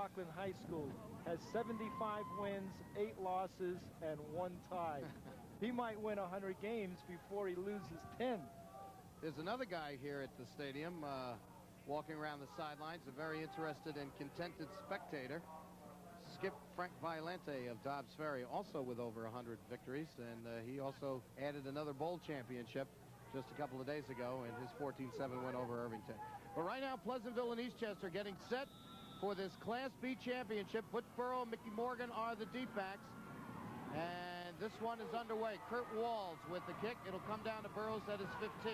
Rockland High School, has 75 wins, 8 losses, and 1 tie. He might win 100 games before he loses 10. There's another guy here at the stadium walking around the sidelines, a very interested and contented spectator. Skip Frank Violente of Dobbs Ferry, also with over 100 victories, and he also added another bowl championship just a couple of days ago in his 14-7 win over Irvington. But right now, Pleasantville and Eastchester getting set for this Class B championship. Butchboro and Mickey Morgan are the deep backs, and this one is underway. Kurt Walls with the kick. It'll come down to Burrows at his 15.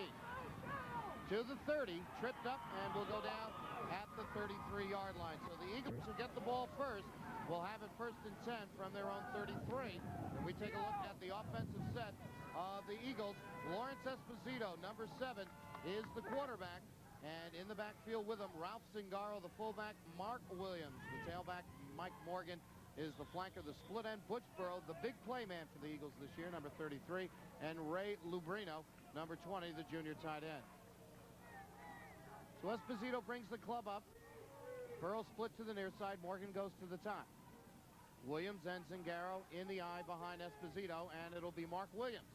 To the 30, tripped up, and will go down at the 33-yard line. So the Eagles will get the ball first. We'll have it 1st and 10 from their own 33. And we take a look at the offensive set of the Eagles. Lawrence Esposito, number 7, is the quarterback. And in the backfield with him, Ralph Zingaro, the fullback, Mark Williams, the tailback, Mike Morgan is the flanker, the split end, Butchboro, the big play man for the Eagles this year, number 33, and Ray Lubrino, number 20, the junior tight end. So Esposito brings the club up. Burrow split to the near side. Morgan goes to the top. Williams and Zingaro in the eye behind Esposito, and it'll be Mark Williams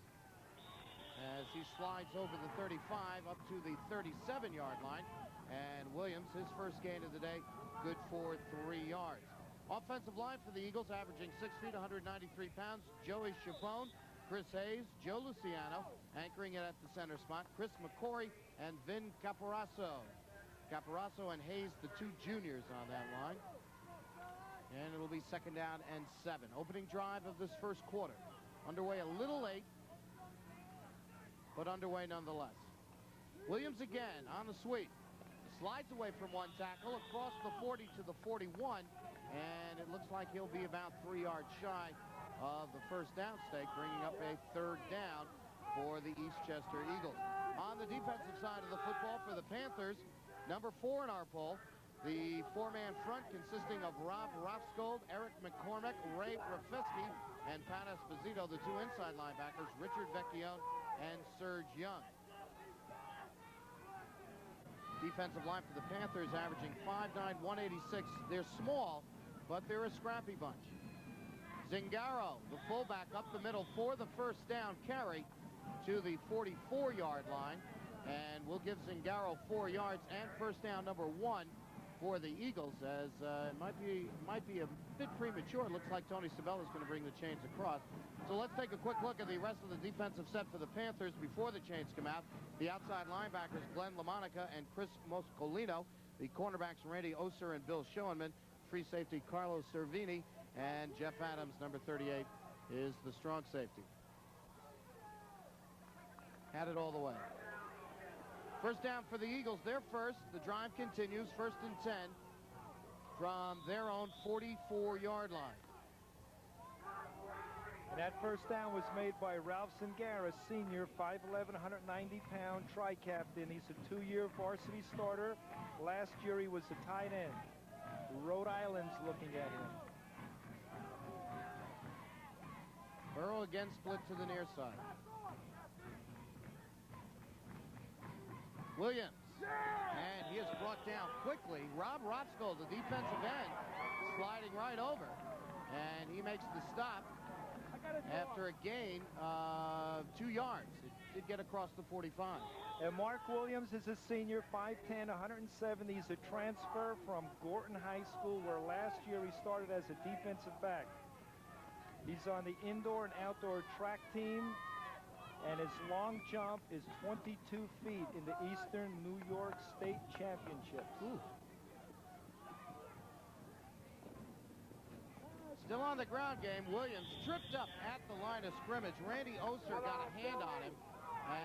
as he slides over the 35 up to the 37-yard line. And Williams, his first gain of the day, good for 3 yards. Offensive line for the Eagles, averaging 6 feet, 193 pounds. Joey Chapone, Chris Hayes, Joe Luciano, anchoring it at the center spot. Chris McCory and Vin Caparasso. Caparasso and Hayes, the 2 juniors on that line. And it'll be 2nd down and 7. Opening drive of this first quarter. Underway a little late, but underway nonetheless. Williams again on the sweep. Slides away from 1 tackle, across the 40 to the 41, and it looks like he'll be about 3 yards shy of the first down stake, bringing up a 3rd down for the Eastchester Eagles. On the defensive side of the football for the Panthers, number 4 in our poll, the 4-man front consisting of Rob Rofsgold, Eric McCormick, Ray Rafisky, and Pat Esposito, the 2 inside linebackers, Richard Vecchione and Serge Young. Defensive line for the Panthers averaging 5'9", 186. They're small, but they're a scrappy bunch. Zingaro, the fullback, up the middle for the first down carry to the 44-yard line. And we'll give Zingaro 4 yards and first down number 1 for the Eagles, as it might be a bit premature. It looks like Tony Sabella is going to bring the chains across. So let's take a quick look at the rest of the defensive set for the Panthers before the chains come out. The outside linebackers, Glenn LaMonica and Chris Moscolino. The cornerbacks, Randy Oser and Bill Schoenman. Free safety, Carlos Servini. And Jeff Adams, number 38, is the strong safety. Had it all the way. First down for the Eagles. They're first. The drive continues. 1st and 10 from their own 44-yard line. And that first down was made by Ralph Zingaro, senior, 5'11", 190-pound tri-captain. He's a 2-year varsity starter. Last year he was a tight end. Rhode Island's looking at him. Burrow again split to the near side. Williams, and he is brought down quickly. Rob Rofsgold, the defensive end, sliding right over, and he makes the stop after a gain of 2 yards. It did get across the 45. And Mark Williams is a senior, 5'10", 170. He's a transfer from Gorton High School, where last year he started as a defensive back. He's on the indoor and outdoor track team, and his long jump is 22 feet in the Eastern New York State Championships. Ooh. Still on the ground game. Williams tripped up at the line of scrimmage. Randy Oser got a hand on him,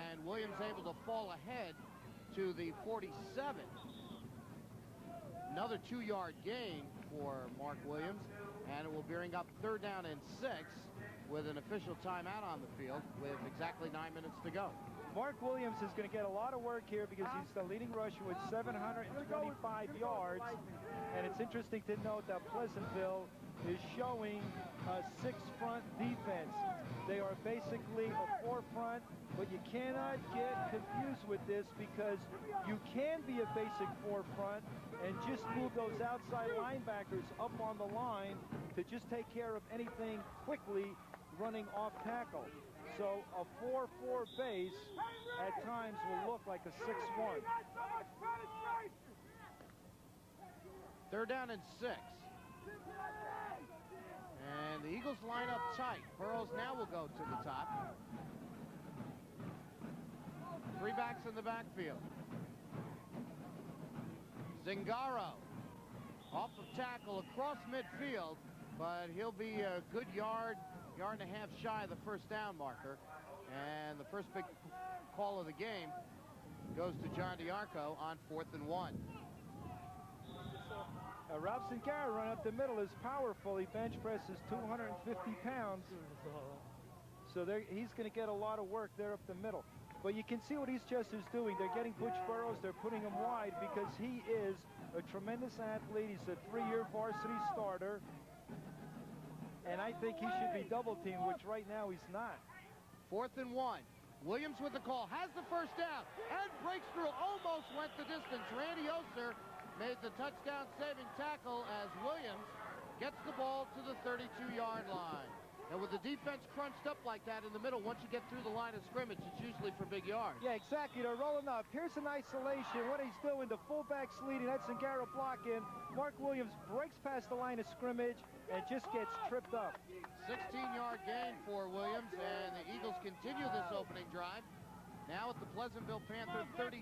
and Williams able to fall ahead to the 47. Another 2-yard gain for Mark Williams, and it will bring up 3rd down and 6 with an official timeout on the field with exactly 9 minutes to go. Mark Williams is going to get a lot of work here because he's the leading rusher with 725 yards. And it's interesting to note that Pleasantville is showing a 6-front defense. They are basically a 4-front, but you cannot get confused with this because you can be a basic 4-front and just move those outside linebackers up on the line to just take care of anything quickly running off tackle. So a 4-4 base at times will look like a 6-1. 3rd down and 6. And the Eagles line up tight. Burrows now will go to the top. 3 backs in the backfield. Zingaro off of tackle across midfield, but he'll be a good yard and a half shy of the 1st down marker. And the first big call of the game goes to John DiArco on 4th and 1. Ralph Zingaro run up the middle is powerful. He bench presses 250 pounds. So he's going to get a lot of work there up the middle. But you can see what Eastchester's doing. They're getting Butch Burrows. They're putting him wide because he is a tremendous athlete. He's a 3-year varsity starter. And I think he should be double teamed, which right now he's not. 4th and 1. Williams with the call. Has the 1st down. And breaks through. Almost went the distance. Randy Oster made the touchdown-saving tackle as Williams gets the ball to the 32-yard line. And with the defense crunched up like that in the middle, once you get through the line of scrimmage, it's usually for big yards. Yeah, exactly. They're rolling up. Here's an isolation. What he's doing, the fullback's leading. That's Zingaro blocking. Mark Williams breaks past the line of scrimmage and just gets tripped up. 16-yard gain for Williams, and the Eagles continue this opening drive. Now at the Pleasantville Panther 32.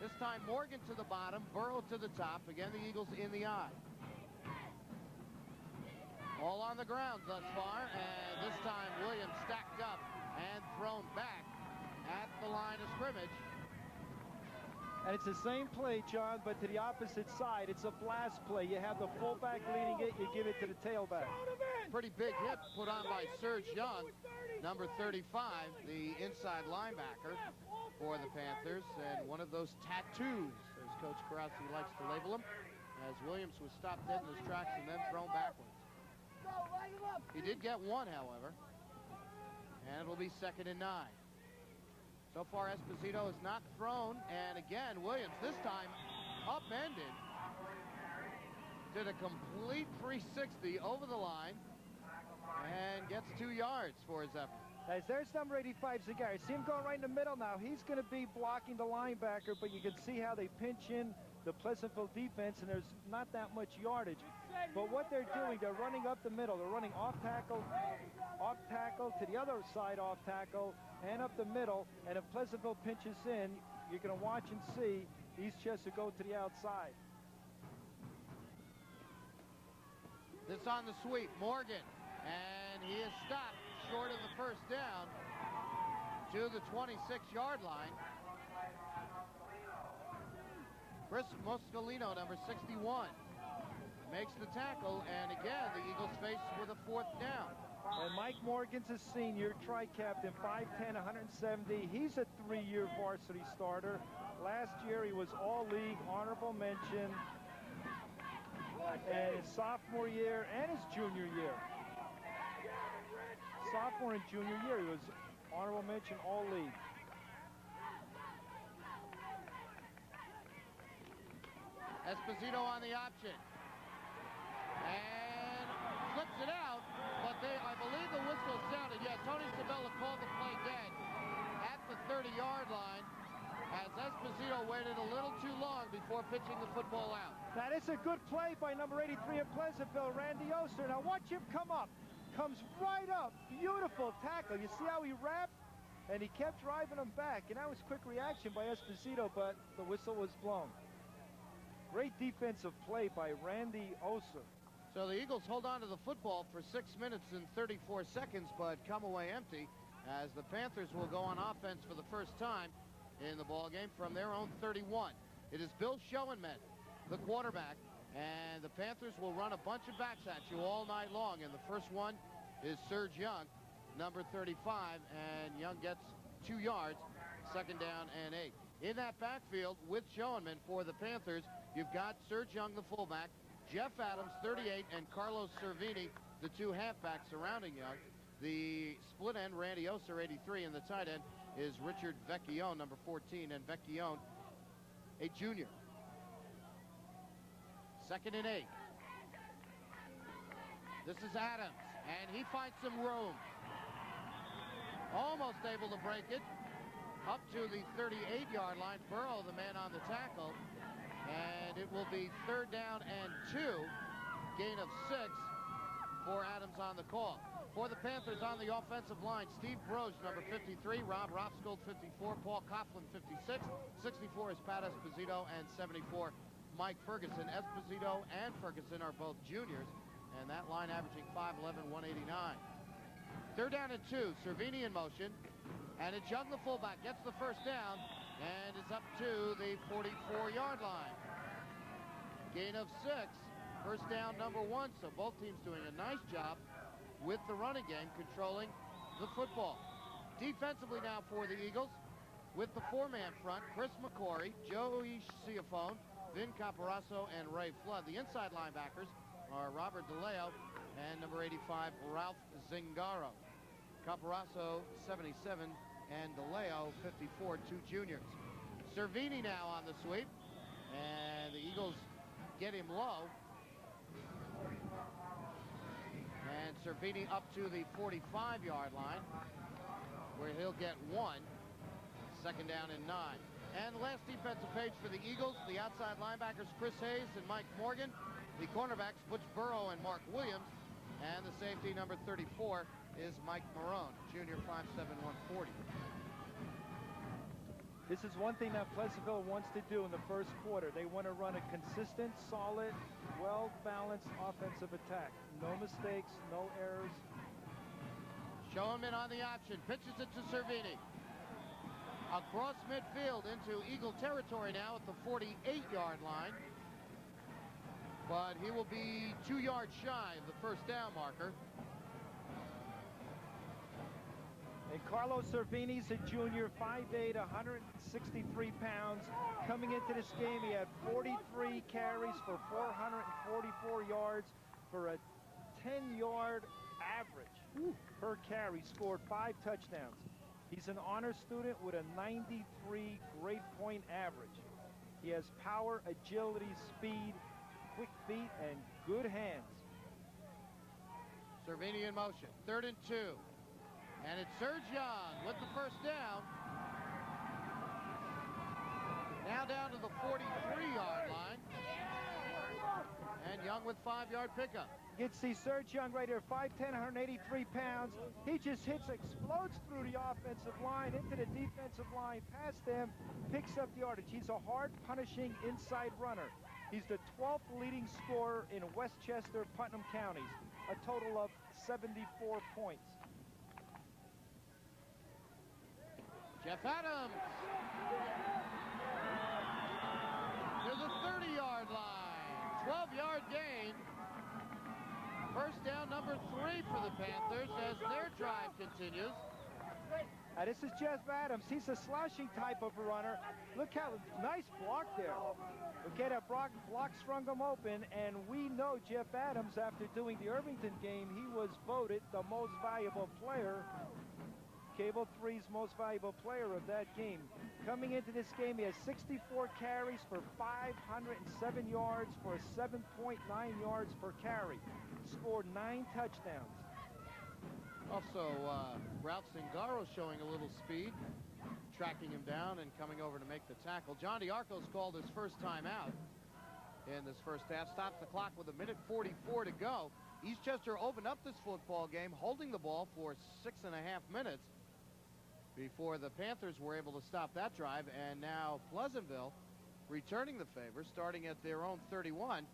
This time Morgan to the bottom, Burrow to the top. Again, the Eagles in the eye. All on the ground thus far, and this time Williams stacked up and thrown back at the line of scrimmage. And it's the same play, John, but to the opposite side. It's a blast play. You have the fullback leading it, you give it to the tailback. Pretty big hit put on by Serge Young, number 35, the inside linebacker for the Panthers, and one of those tattoos, as Coach Karowski likes to label them, as Williams was stopped dead in his tracks and then thrown backwards. He did get one, however, and it'll be 2nd and 9. So far, Esposito has not thrown, and again, Williams, this time upended, did a complete 360 over the line, and gets 2 yards for his effort. As there's number 85, Zingaro. See him going right in the middle now. He's going to be blocking the linebacker, but you can see how they pinch in the Pleasantville defense, and there's not that much yardage. But what they're doing, they're running up the middle. They're running off tackle to the other side off tackle, and up the middle. And if Pleasantville pinches in, you're going to watch and see Eastchester go to the outside. This on the sweep, Morgan, and he is stopped short of the 1st down to the 26-yard line. Chris Moscolino, number 61, makes the tackle, and again, the Eagles faced with a 4th down. And Mike Morgan's a senior, tri-captain, 5'10", 170. He's a 3-year varsity starter. Last year, he was all-league, honorable mention, and his sophomore year and his junior year. Sophomore and junior year, he was honorable mention, all-league. Esposito on the option. And flips it out, but I believe the whistle sounded. Yeah, Tony Sabella called the play dead at the 30-yard line as Esposito waited a little too long before pitching the football out. That is a good play by number 83 of Pleasantville, Randy Oster. Now watch him come up. Comes right up. Beautiful tackle. You see how he wrapped? And he kept driving him back. And that was quick reaction by Esposito, but the whistle was blown. Great defensive play by Randy Oster. So the Eagles hold on to the football for 6 minutes and 34 seconds, but come away empty as the Panthers will go on offense for the first time in the ballgame from their own 31. It is Bill Schoenman, the quarterback, and the Panthers will run a bunch of backs at you all night long. And the first one is Serge Young, number 35, and Young gets 2 yards, 2nd down and 8. In that backfield with Schoenman for the Panthers, you've got Serge Young, the fullback, Jeff Adams, 38, and Carlos Cervini, the 2 halfbacks surrounding Young. The split end, Randy Oser, 83, and the tight end is Richard Vecchione, number 14, and Vecchione, a junior. 2nd and 8. This is Adams, and he finds some room. Almost able to break it up to the 38-yard line. Burrow, the man on the tackle, and it will be 3rd down and 2. Gain of 6 for Adams on the call. For the Panthers on the offensive line, Steve Broge, number 53, Rob Ropskold, 54, Paul Coughlin, 56, 64 is Pat Esposito, and 74, Mike Ferguson. Esposito and Ferguson are both juniors, and that line averaging 5'11", 189. 3rd down and 2, Cervini in motion, and it's Young, the fullback, gets the 1st down, and is up to the 44-yard line. Gain of 6, 1st down, number 1, so both teams doing a nice job with the running game, controlling the football. Defensively now for the Eagles, with the 4-man front, Chris McCory, Joey Ciafone, Vin Caparasso, and Ray Flood. The inside linebackers are Robert DeLeo and number 85, Ralph Zingaro. Caparasso, 77, and DeLeo, 54, 2 juniors. Cervini now on the sweep, and the Eagles get him low. And Cervini up to the 45-yard line, where he'll get 1. 2nd down and 9. And the last defensive page for the Eagles, the outside linebackers Chris Hayes and Mike Morgan, the cornerbacks Butch Burrow and Mark Williams, and the safety number 34 is Mike Marone, junior, 5'7", 140. This is one thing that Pleasantville wants to do in the 1st quarter. They want to run a consistent, solid, well-balanced offensive attack. No mistakes, no errors. Schoenman on the option, pitches it to Cervini. Across midfield into Eagle territory now at the 48-yard line. But he will be 2 yards shy of the 1st down marker. And Carlos Cervini's a junior, 5'8", 163 pounds. Coming into this game, he had 43 carries for 444 yards for a 10-yard average per carry, scored 5 touchdowns. He's an honor student with a 93 grade point average. He has power, agility, speed, quick feet, and good hands. Cervini in motion, 3rd and 2. And it's Serge Young with the 1st down. Now down to the 43-yard line. And Young with 5-yard pickup. You can see Serge Young right here, 5'10", 183 pounds. He just explodes through the offensive line, into the defensive line, past them, picks up the yardage. He's a hard, punishing inside runner. He's the 12th leading scorer in Westchester, Putnam counties, a total of 74 points. Jeff Adams to the 30-yard line. 12-yard gain. 1st down, number 3 for the Panthers as their drive continues. This is Jeff Adams. He's a slashing type of runner. Look how nice block there. Okay, that block sprung him open, and we know Jeff Adams, after doing the Irvington game, he was voted the most valuable player. Cable 3's most valuable player of that game. Coming into this game, he has 64 carries for 507 yards for 7.9 yards per carry. Scored 9 touchdowns. Also, Ralph Zingaro showing a little speed, tracking him down and coming over to make the tackle. John DiArco's called his first time out in this 1st half. Stops the clock with 1:44 to go. Eastchester opened up this football game, holding the ball for 6.5 minutes before the Panthers were able to stop that drive. And now Pleasantville returning the favor, starting at their own 31.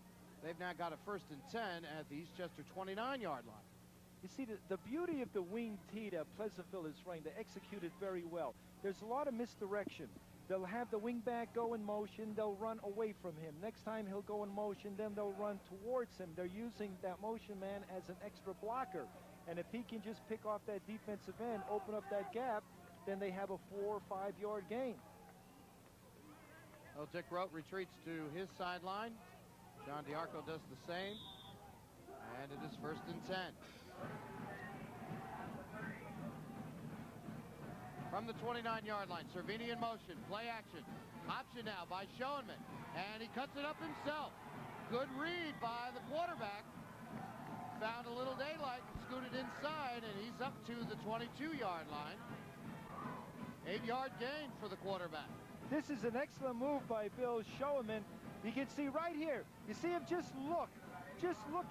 They've now got a 1st and 10 at the Eastchester 29-yard line. You see, the beauty of the wing tee that Pleasantville is running, they executed very well. There's a lot of misdirection. They'll have the wing back go in motion, they'll run away from him. Next time he'll go in motion, then they'll run towards him. They're using that motion man as an extra blocker. And if he can just pick off that defensive end, open up that gap, then they have a 4 or 5 yard gain. Well, Dick Rote retreats to his sideline. John DiArco does the same. And it is 1st and 10. From the 29-yard line, Cervini in motion, play action. Option now by Schoenman, and he cuts it up himself. Good read by the quarterback. Found a little daylight and scooted inside, and he's up to the 22-yard line. 8-yard gain for the quarterback. This is an excellent move by Bill Schoenman. You can see right here, you see him just look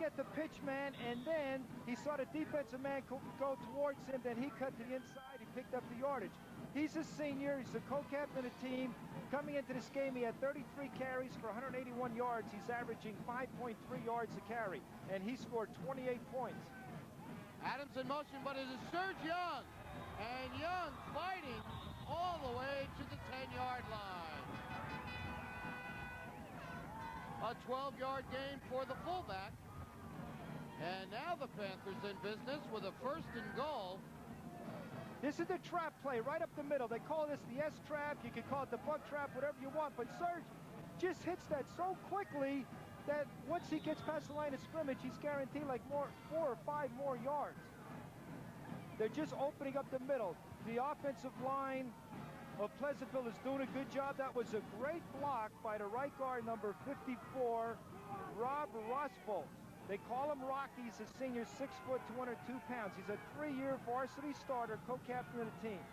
at the pitch man, and then he saw the defensive man go towards him, then he cut to the inside, he picked up the yardage. He's a senior, he's the co-captain of the team. Coming into this game, he had 33 carries for 181 yards. He's averaging 5.3 yards a carry, and he scored 28 points. Adams in motion, but it is Serge Young, and Young fighting all the way to the 10-yard line. A 12-yard gain for the fullback. And now the Panthers in business with a 1st and goal. This is the trap play right up the middle. They call this the S-trap. You can call it the bug trap, whatever you want. But Serge just hits that so quickly that once he gets past the line of scrimmage, he's guaranteed like 4 or 5 more yards. They're just opening up the middle. The offensive line of Pleasantville is doing a good job. That was a great block by the right guard, number 54, Rob Rosvold. They call him Rocky. He's a senior, 6 foot, 202 pounds. He's a 3-year varsity starter, co-captain of the team.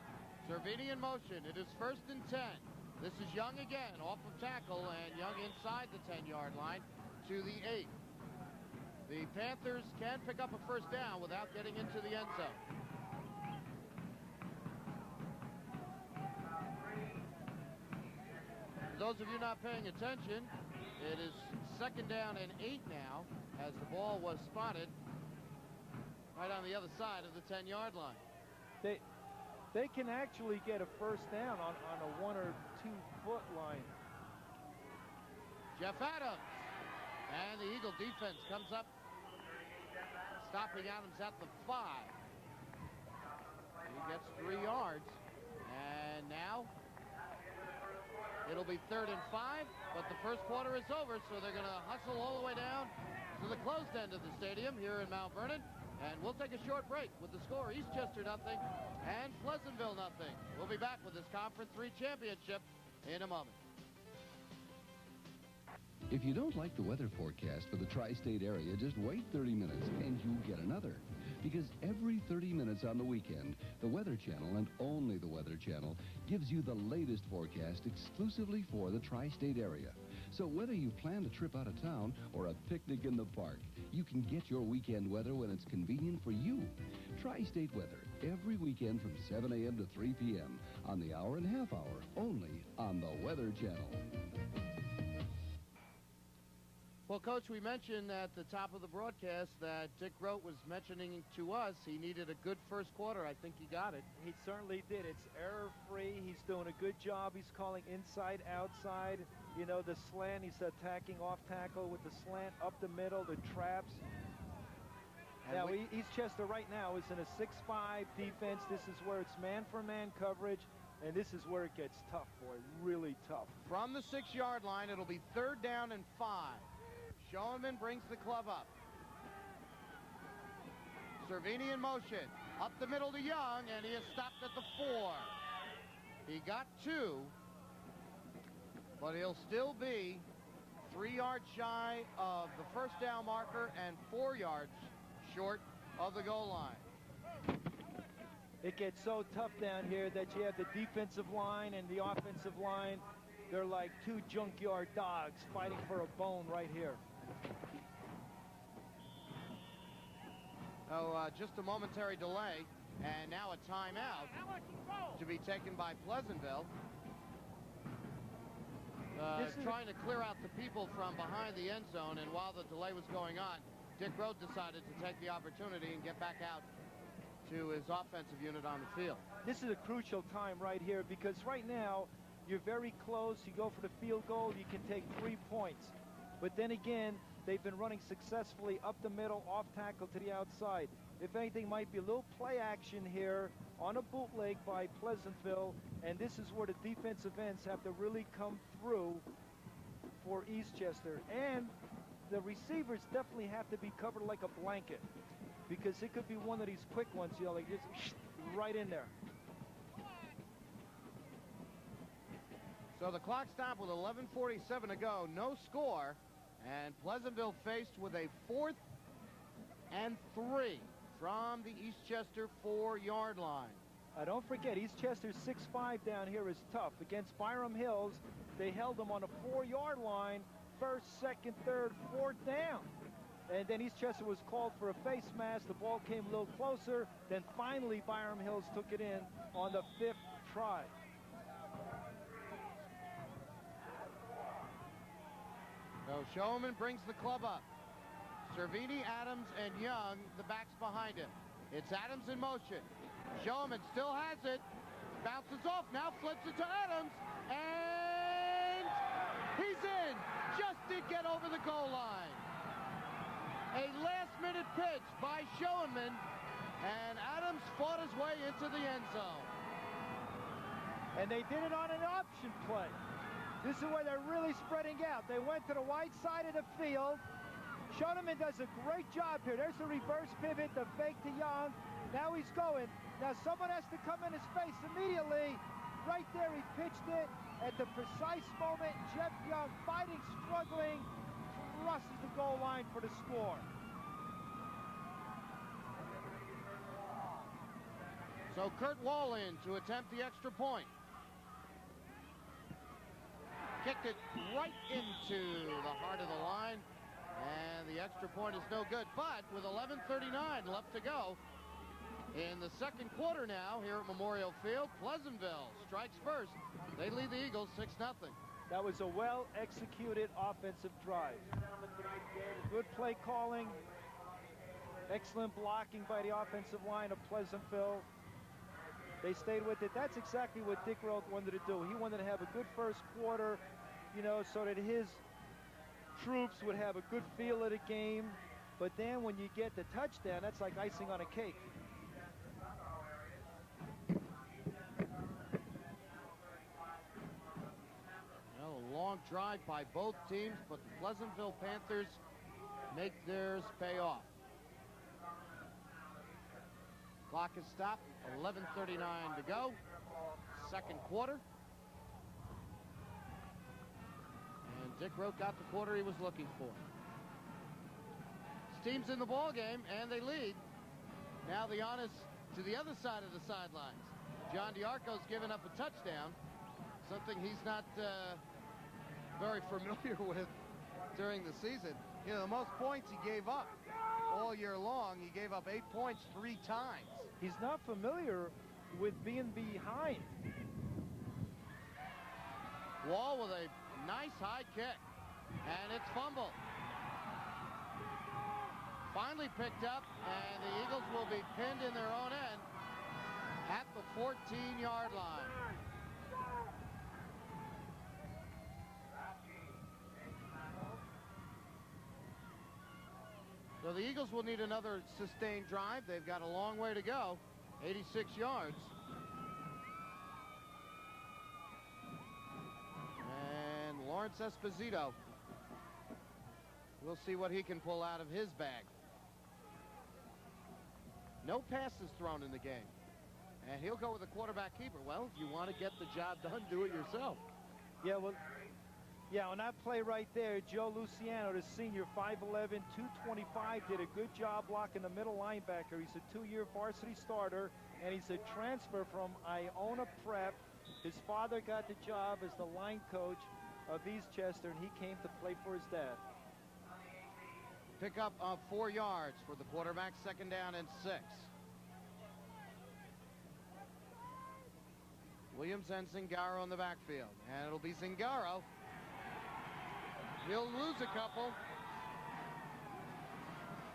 Cervini in motion. It is 1st and 10. This is Young again, off of tackle, and Young inside the 10-yard line to the 8. The Panthers can pick up a 1st down without getting into the end zone. For those of you not paying attention, it is 2nd down and 8 now, as the ball was spotted right on the other side of the 10-yard line. They can actually get a 1st down on a 1 or 2 foot line. Jeff Adams, and the Eagle defense comes up, stopping Adams at the 5. He gets 3 yards, and now it'll be 3rd and 5, but the 1st quarter is over, so they're going to hustle all the way down to the closed end of the stadium here in Mount Vernon. And we'll take a short break with the score, Eastchester 0 and Pleasantville 0. We'll be back with this Conference 3 championship in a moment. If you don't like the weather forecast for the tri-state area, just wait 30 minutes and you'll get another. Because every 30 minutes on the weekend, the Weather Channel, and only the Weather Channel, gives you the latest forecast exclusively for the tri-state area. So whether you plan a trip out of town or a picnic in the park, you can get your weekend weather when it's convenient for you. Tri-state weather every weekend from 7 a.m. to 3 p.m. on the hour and a half hour, only on the Weather Channel. Well, Coach, we mentioned at the top of the broadcast that Dick Rote was mentioning to us he needed a good 1st quarter. I think he got it. He certainly did. It's error-free. He's doing a good job. He's calling inside, outside. You know, the slant, he's attacking off tackle with the slant up the middle, the traps. And now, Eastchester right now is in a 6-5 defense. This is where it's man-for-man coverage, and this is where it gets tough, boy, really tough. From the 6-yard line, it'll be 3rd down and 5. Schoenman brings the club up. Cervini in motion. Up the middle to Young, and he is stopped at the 4. He got 2, but he'll still be 3 yards shy of the 1st down marker and 4 yards short of the goal line. It gets so tough down here that you have the defensive line and the offensive line. They're like 2 junkyard dogs fighting for a bone right here. Just a momentary delay, and now a timeout to be taken by Pleasantville. Trying to clear out the people from behind the end zone, and while the delay was going on, Dick Rote decided to take the opportunity and get back out to his offensive unit on the field. This is a crucial time right here, because right now you're very close. You go for the field goal, you can take 3 points. But then again, they've been running successfully up the middle, off tackle to the outside. If anything, might be a little play action here on a bootleg by Pleasantville, and this is where the defensive ends have to really come through for Eastchester. And the receivers definitely have to be covered like a blanket, because it could be one of these quick ones, you know, like just right in there. So the clock stopped with 11:47 to go, no score, and Pleasantville faced with a 4th and 3 from the Eastchester 4-yard line. Don't forget, Eastchester's 6'5" down here is tough. Against Byram Hills, they held them on a 4-yard line, 1st, 2nd, 3rd, 4th down. And then Eastchester was called for a face mask. The ball came a little closer. Then finally, Byram Hills took it in on the 5th try. So Showman brings the club up. Cervini, Adams, and Young, the backs behind him. It's Adams in motion. Showman still has it. Bounces off, now flips it to Adams. And he's in. Just did get over the goal line. A last-minute pitch by Showman, and Adams fought his way into the end zone. And they did it on an option play. This is where they're really spreading out. They went to the wide side of the field. Shoneman does a great job here. There's the reverse pivot, the fake to Young. Now he's going. Now someone has to come in his face immediately. Right there, he pitched it at the precise moment. Jeff Young, fighting, struggling, crosses the goal line for the score. So Kurt Wall in to attempt the extra point. Kicked it right into the heart of the line, and the extra point is no good. But with 11:39 left to go in the second quarter now here at Memorial Field, Pleasantville strikes first. They lead the Eagles 6-0. That was a well-executed offensive drive. Good play calling, excellent blocking by the offensive line of Pleasantville. They stayed with it. That's exactly what Dick Roth wanted to do. He wanted to have a good first quarter, you know, so that his troops would have a good feel of the game. But then when you get the touchdown, that's like icing on a cake. Well, a long drive by both teams, but the Pleasantville Panthers make theirs pay off. Clock is stopped. 11:39 to go. Second quarter. And Dick Roth got the quarter he was looking for. His team's in the ball game, and they lead. Now the on is to the other side of the sidelines. John DiArco's given up a touchdown, something he's not very familiar with during the season. You know, the most points he gave up all year long, he gave up 8 points 3 times. He's not familiar with being behind. Wall with a nice high kick, and it's fumbled. Finally picked up, and the Eagles will be pinned in their own end at the 14-yard line. So the Eagles will need another sustained drive. They've got a long way to go, 86 yards. And Lawrence Esposito, we'll see what he can pull out of his bag. No passes thrown in the game. And he'll go with a quarterback keeper. Well, if you want to get the job done, do it yourself. Yeah, well, yeah, on that play right there, Joe Luciano, the senior, 5'11", 225, did a good job blocking the middle linebacker. He's a 2-year varsity starter, and he's a transfer from Iona Prep. His father got the job as the line coach of Eastchester, and he came to play for his dad. Pickup of 4 yards for the quarterback, 2nd down and 6. Williams and Zingaro in the backfield, and it'll be Zingaro. He'll lose a couple.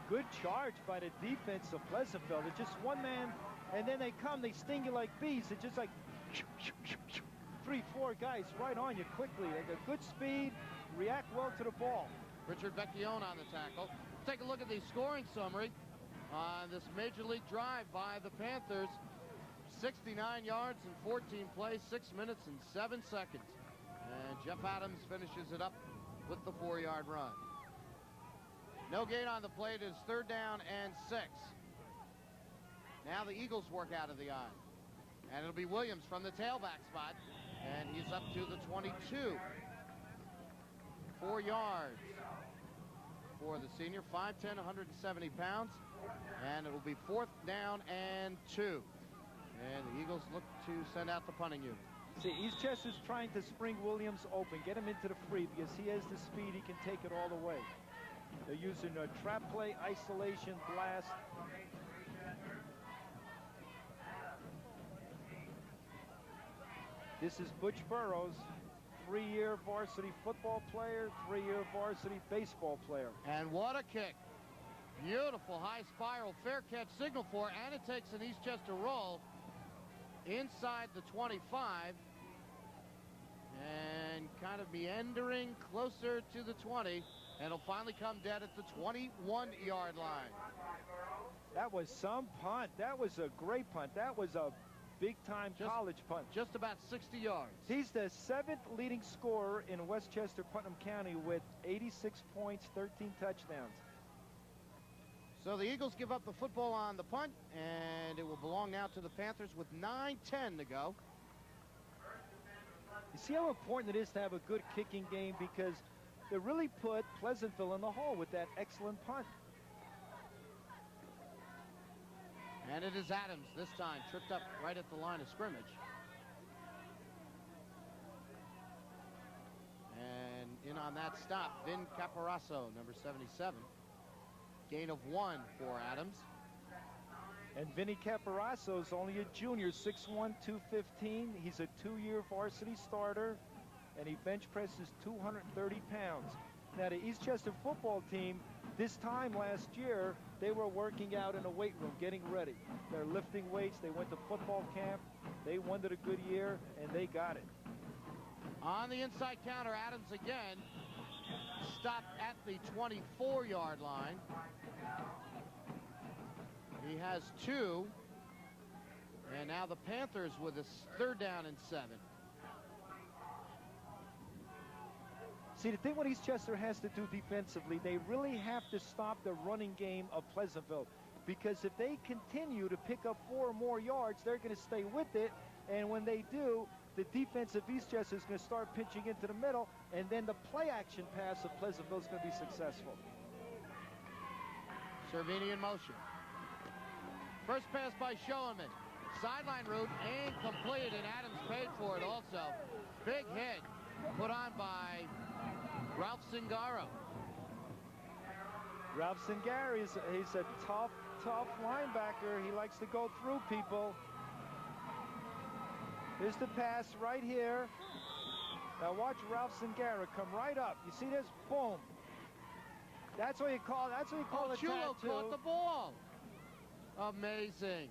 Good charge by the defense of Pleasantville. It's just one man, and then they come, they sting you like bees. It's just like 3, 4 guys right on you quickly. They got good speed, react well to the ball. Richard Vecchione on the tackle. Take a look at the scoring summary on this Major League drive by the Panthers. 69 yards in 14 plays, 6 minutes and 7 seconds. And Jeff Adams finishes it up with the 4-yard run. No gain on the play. It is 3rd down and 6. Now the Eagles work out of the I. And it'll be Williams from the tailback spot. And he's up to the 22. 4 yards for the senior. 5'10", 170 pounds. And it will be 4th down and 2. And the Eagles look to send out the punting unit. See, Eastchester's trying to spring Williams open, get him into the free, because he has the speed, he can take it all the way. They're using a trap play, isolation, blast. This is Butch Burroughs, 3-year varsity football player, 3-year varsity baseball player. And what a kick. Beautiful high spiral, fair catch signal for, and it takes an Eastchester roll inside the 25 and kind of meandering closer to the 20, and it'll finally come dead at the 21-yard line. That was some punt. That was a great punt. That was a big-time college punt. Just about 60 yards. He's the 7th leading scorer in Westchester, Putnam County with 86 points, 13 touchdowns. So the Eagles give up the football on the punt, and it will belong now to the Panthers with 9:10 to go. You see how important it is to have a good kicking game, because they really put Pleasantville in the hole with that excellent punt. And it is Adams this time, tripped up right at the line of scrimmage. And in on that stop, Vin Caparasso, number 77. Gain of 1 for Adams. And Vinny Caparasso is only a junior, 6'1", 215. He's a 2-year varsity starter, and he bench presses 230 pounds. Now, the Eastchester football team, this time last year, they were working out in a weight room, getting ready. They're lifting weights. They went to football camp. They wanted a good year, and they got it. On the inside counter, Adams again stopped at the 24-yard line. He has 2. And now the Panthers with a 3rd down and 7. See, the thing what Eastchester has to do defensively, they really have to stop the running game of Pleasantville, because if they continue to pick up 4 or more yards, they're going to stay with it, and when they do, the defense of Eastchester is going to start pitching into the middle, and then the play-action pass of Pleasantville is going to be successful. Cervini in motion. First pass by Schoenman. Sideline route incomplete, and Adams paid for it also. Big hit put on by Ralph Zingaro. Ralph Zingaro, he's a tough linebacker. He likes to go through people. Here's the pass right here. Now watch Ralph Zingaro come right up. You see this? Boom. That's what you call a Chulo tattoo. caught the ball. Amazing.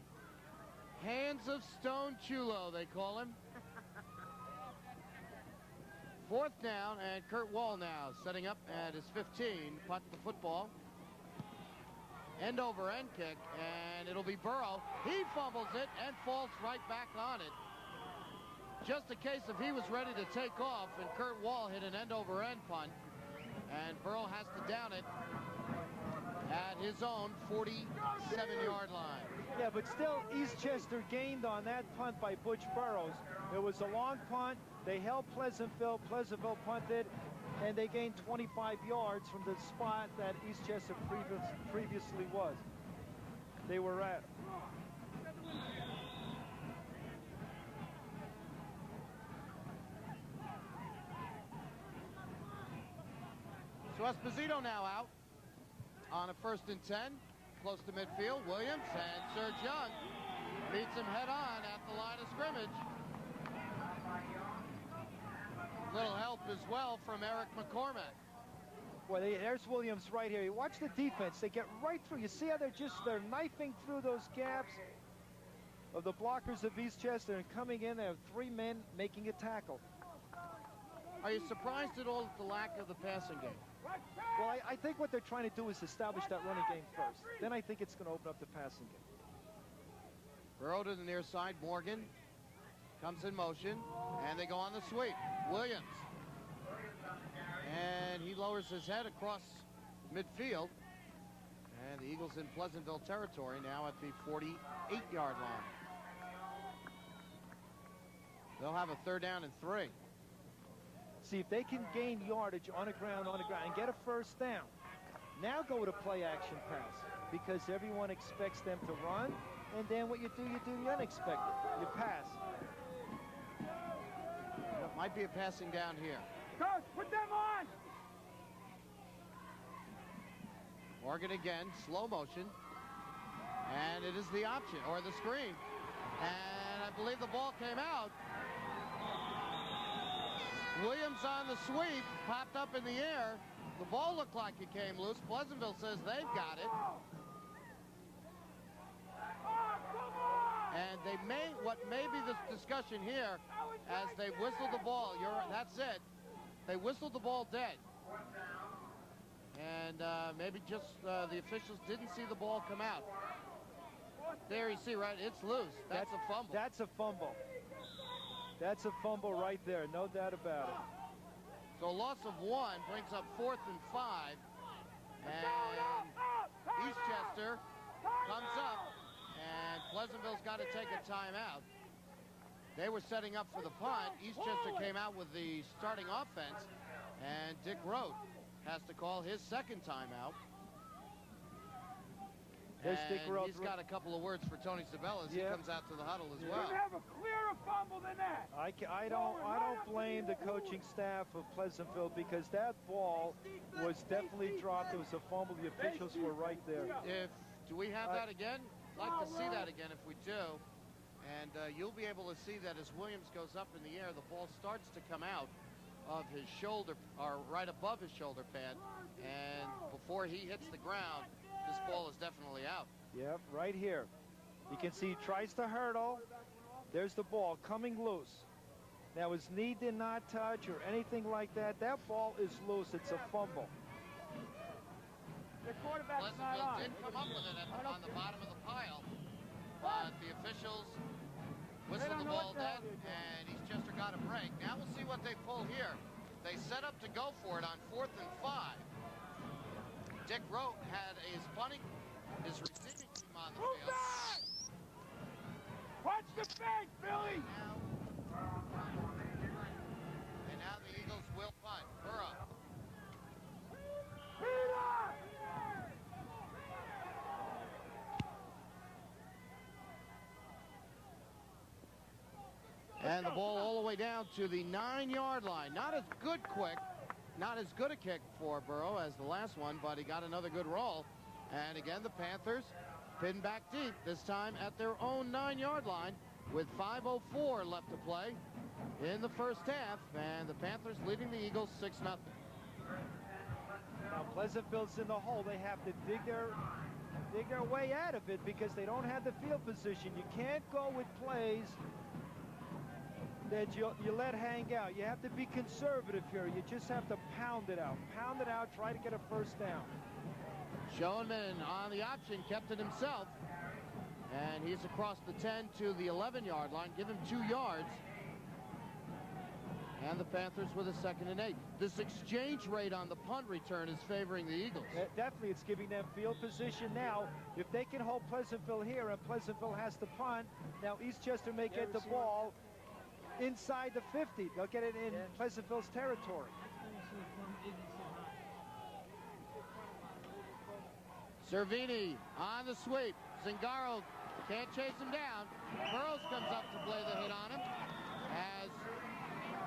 Hands of Stone Chulo, they call him. 4th down, and Kurt Wall now setting up at his 15. Punt the football. End over end kick, and it'll be Burrow. He fumbles it and falls right back on it. Just a case of he was ready to take off, and Kurt Wall hit an end over end punt, and Burrow has to down it at his own 47-yard line. Yeah, but still, Eastchester gained on that punt by Butch Burroughs. It was a long punt. They held Pleasantville. Pleasantville punted, and they gained 25 yards from the spot that Eastchester previously was. They were at. So Esposito now out on a 1st and 10, close to midfield. Williams and Serge Young meets him head on at the line of scrimmage. Little help as well from Eric McCormack. Well, there's Williams right here. You watch the defense. They get right through. You see how they're knifing through those gaps of the blockers of Eastchester, and coming in, they have 3 men making a tackle. Are you surprised at all at the lack of the passing game? Well, I think what they're trying to do is establish that running game first. Then I think it's going to open up the passing game. Burrow to the near side. Morgan comes in motion, and they go on the sweep. Williams. And he lowers his head across midfield. And the Eagles in Pleasantville territory now at the 48-yard line. They'll have a 3rd down and 3. See, if they can gain yardage on the ground, and get a first down, now go with a play-action pass because everyone expects them to run, and then what you do the unexpected. You pass. It might be a passing down here. Coach, put them on! Morgan again, slow motion. And it is the option, or the screen. And I believe the ball came out. Williams on the sweep, popped up in the air. The ball looked like it came loose. Pleasantville says they've got it. And they what may be the discussion here, as they whistle the ball, that's it. They whistled the ball dead. And maybe just the officials didn't see the ball come out. There you see, right? It's loose. That's a fumble. That's a fumble. That's a fumble right there, no doubt about it. So a loss of 1 brings up 4th and 5. And Eastchester comes up, and Pleasantville's got to take a timeout. They were setting up for the punt. Eastchester came out with the starting offense, and Dick Rote has to call his 2nd timeout. And he's got a couple of words for Tony Sabella as he comes out to the huddle as well. You have a clearer fumble than that. I don't blame the coaching staff of Pleasantville because that ball was definitely dropped. It was a fumble. The officials were right there. Do we have that again? I'd like to see that again if we do. And you'll be able to see that as Williams goes up in the air, the ball starts to come out of his shoulder, or right above his shoulder pad. And before he hits the ground, this ball is definitely out. Yep, right here. You can see he tries to hurdle. There's the ball coming loose. Now his knee did not touch or anything like that. That ball is loose. It's a fumble. The quarterback's not Pleasantville on. did come up with it on the bottom of the pile. But the officials whistled the ball dead, and Eastchester got a break. Now we'll see what they pull here. They set up to go for it on 4th and 5. Dick Rote had his receiving team on the field. Back! Watch the bank, Billy! And now the Eagles will punt. Burrow. And the ball all the way down to the 9-yard line. Not as good a kick for Burrow as the last one, but he got another good roll. And again, the Panthers pinned back deep, this time at their own 9-yard line with 5:04 left to play in the first half. And the Panthers leading the Eagles 6-0. Now Pleasantville's in the hole. They have to dig their way out of it because they don't have the field position. You can't go with plays that you let hang out. You have to be conservative here. You just have to pound it out. Pound it out, try to get a first down. Schoenman on the option, kept it himself. And he's across the 10 to the 11-yard line. Give him 2 yards. And the Panthers with a 2nd and 8. This exchange rate on the punt return is favoring the Eagles. Definitely, it's giving them field position now. If they can hold Pleasantville here and Pleasantville has to punt, now Eastchester may get the ball inside the 50. They'll get it in Pleasantville's territory. Cervini on the sweep. Zingaro can't chase him down. Burrows comes up to play the hit on him as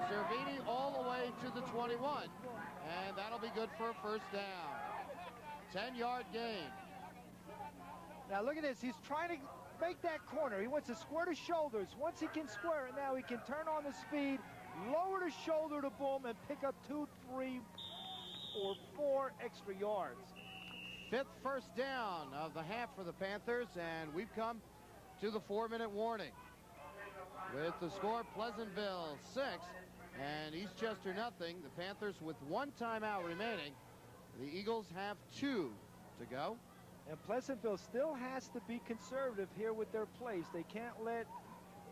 Cervini all the way to the 21. And that'll be good for a first down. 10-yard gain. Now look at this. He's trying to make that corner. He wants to square the shoulders. Once he can square it, now he can turn on the speed, lower the shoulder to boom, and pick up 2, 3, or 4 extra yards. 5th first down of the half for the Panthers, and we've come to the 4-minute warning. With the score, Pleasantville 6 and Eastchester nothing. The Panthers with 1 timeout remaining The Eagles have 2 to go. And Pleasantville still has to be conservative here with their plays. They can't let,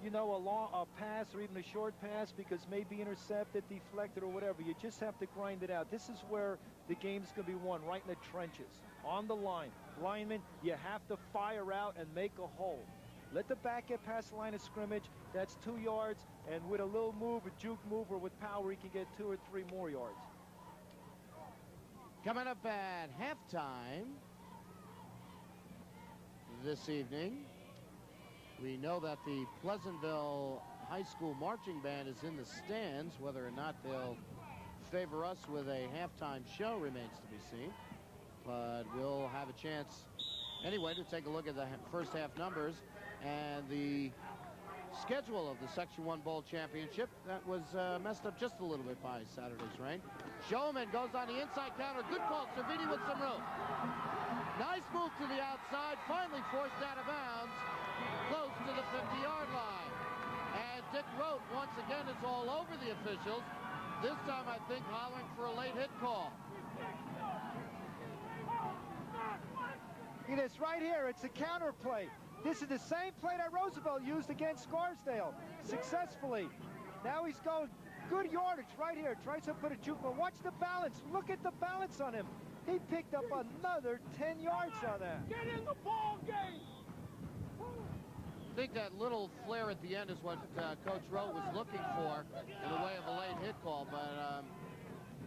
you know, a pass or even a short pass because maybe intercepted, deflected, or whatever. You just have to grind it out. This is where the game's going to be won, right in the trenches, on the line. Linemen, you have to fire out and make a hole. Let the back get past the line of scrimmage. That's 2 yards, and with a little move, a juke move, or with power, he can get 2 or 3 more yards. Coming up at halftime this evening, we know that the Pleasantville High School Marching Band is in the stands. Whether or not they'll favor us with a halftime show remains to be seen. But we'll have a chance anyway to take a look at the first half numbers and the schedule of the Section 1 Bowl Championship. That was messed up just a little bit by Saturday's rain. Showman goes on the inside counter. Good call. Cervini with some room. Nice move to the outside. Finally forced out of bounds. Close to the 50-yard line. And Dick Rote once again is all over the officials. This time, I think, hollering for a late hit call. It is right here. It's a counter play. This is the same play that Roosevelt used against Scarsdale successfully. Now he's going good yardage right here. Tries to put a juke, but watch the balance. Look at the balance on him. He picked up another 10 yards on that. Get in the ball game. I think that little flare at the end is what Coach Rowe was looking for in the way of a late hit call, but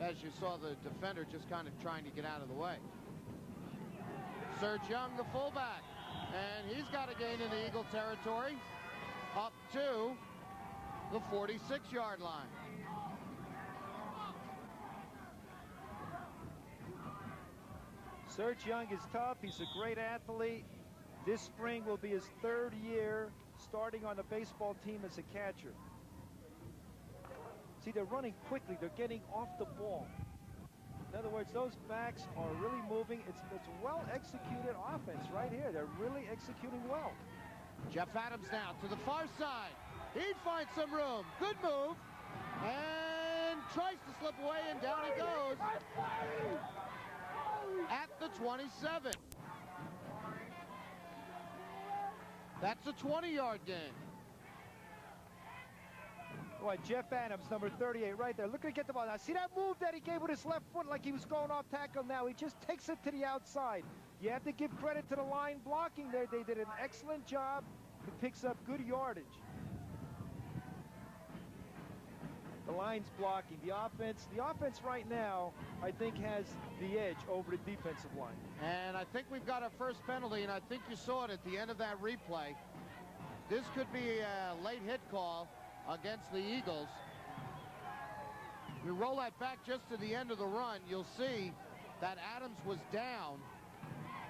as you saw, the defender just kind of trying to get out of the way. Serge Young, the fullback, and he's got a gain in the Eagle territory up to the 46-yard line. Serge Young is tough. He's a great athlete. This spring will be his 3rd year starting on the baseball team as a catcher. See, they're running quickly. They're getting off the ball. In other words, those backs are really moving. It's well-executed offense right here. They're really executing well. Jeff Adams now to the far side. He'd find some room. Good move. And tries to slip away, and down he goes at the 27. That's a 20-yard gain. Boy, Jeff Adams, number 38, right there. Look at get the ball. Now, see that move that he gave with his left foot like he was going off tackle now? He just takes it to the outside. You have to give credit to the line blocking there. They did an excellent job. He picks up good yardage. The line's blocking. The offense right now, I think, has the edge over the defensive line. And I think we've got our first penalty, and I think you saw it at the end of that replay. This could be a late hit call against the Eagles. We roll that back just to the end of the run. You'll see that Adams was down,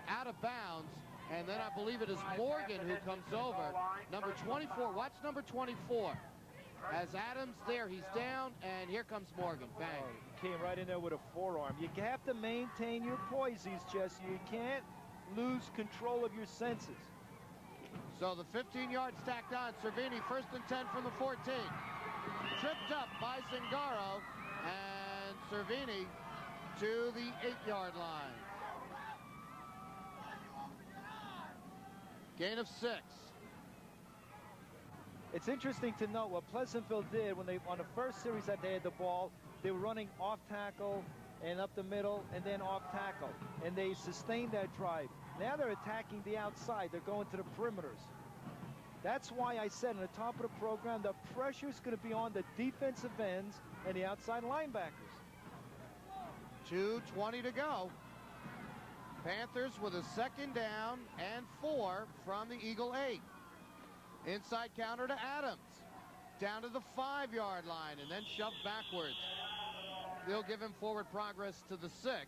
out of bounds, and then I believe it is Morgan who comes over. Number 24, watch number 24. As Adams there, he's down, and here comes Morgan. Bang. Oh, came right in there with a forearm. You have to maintain your poise, Eastchester. You can't lose control of your senses. So the 15-yard stacked on. Cervini, 1st and 10 from the 14. Tripped up by Zingaro, and Cervini to the 8-yard line. Gain of 6. It's interesting to note what Pleasantville did when they, on the first series that they had the ball, they were running off tackle and up the middle and then off tackle. And they sustained that drive. Now they're attacking the outside. They're going to the perimeters. That's why I said in the top of the program, the pressure is going to be on the defensive ends and the outside linebackers. 2:20 to go. Panthers with a 2nd down and 4 from the Eagle 8. Inside counter to Adams. Down to the 5-yard line and then shoved backwards. They'll give him forward progress to the 6,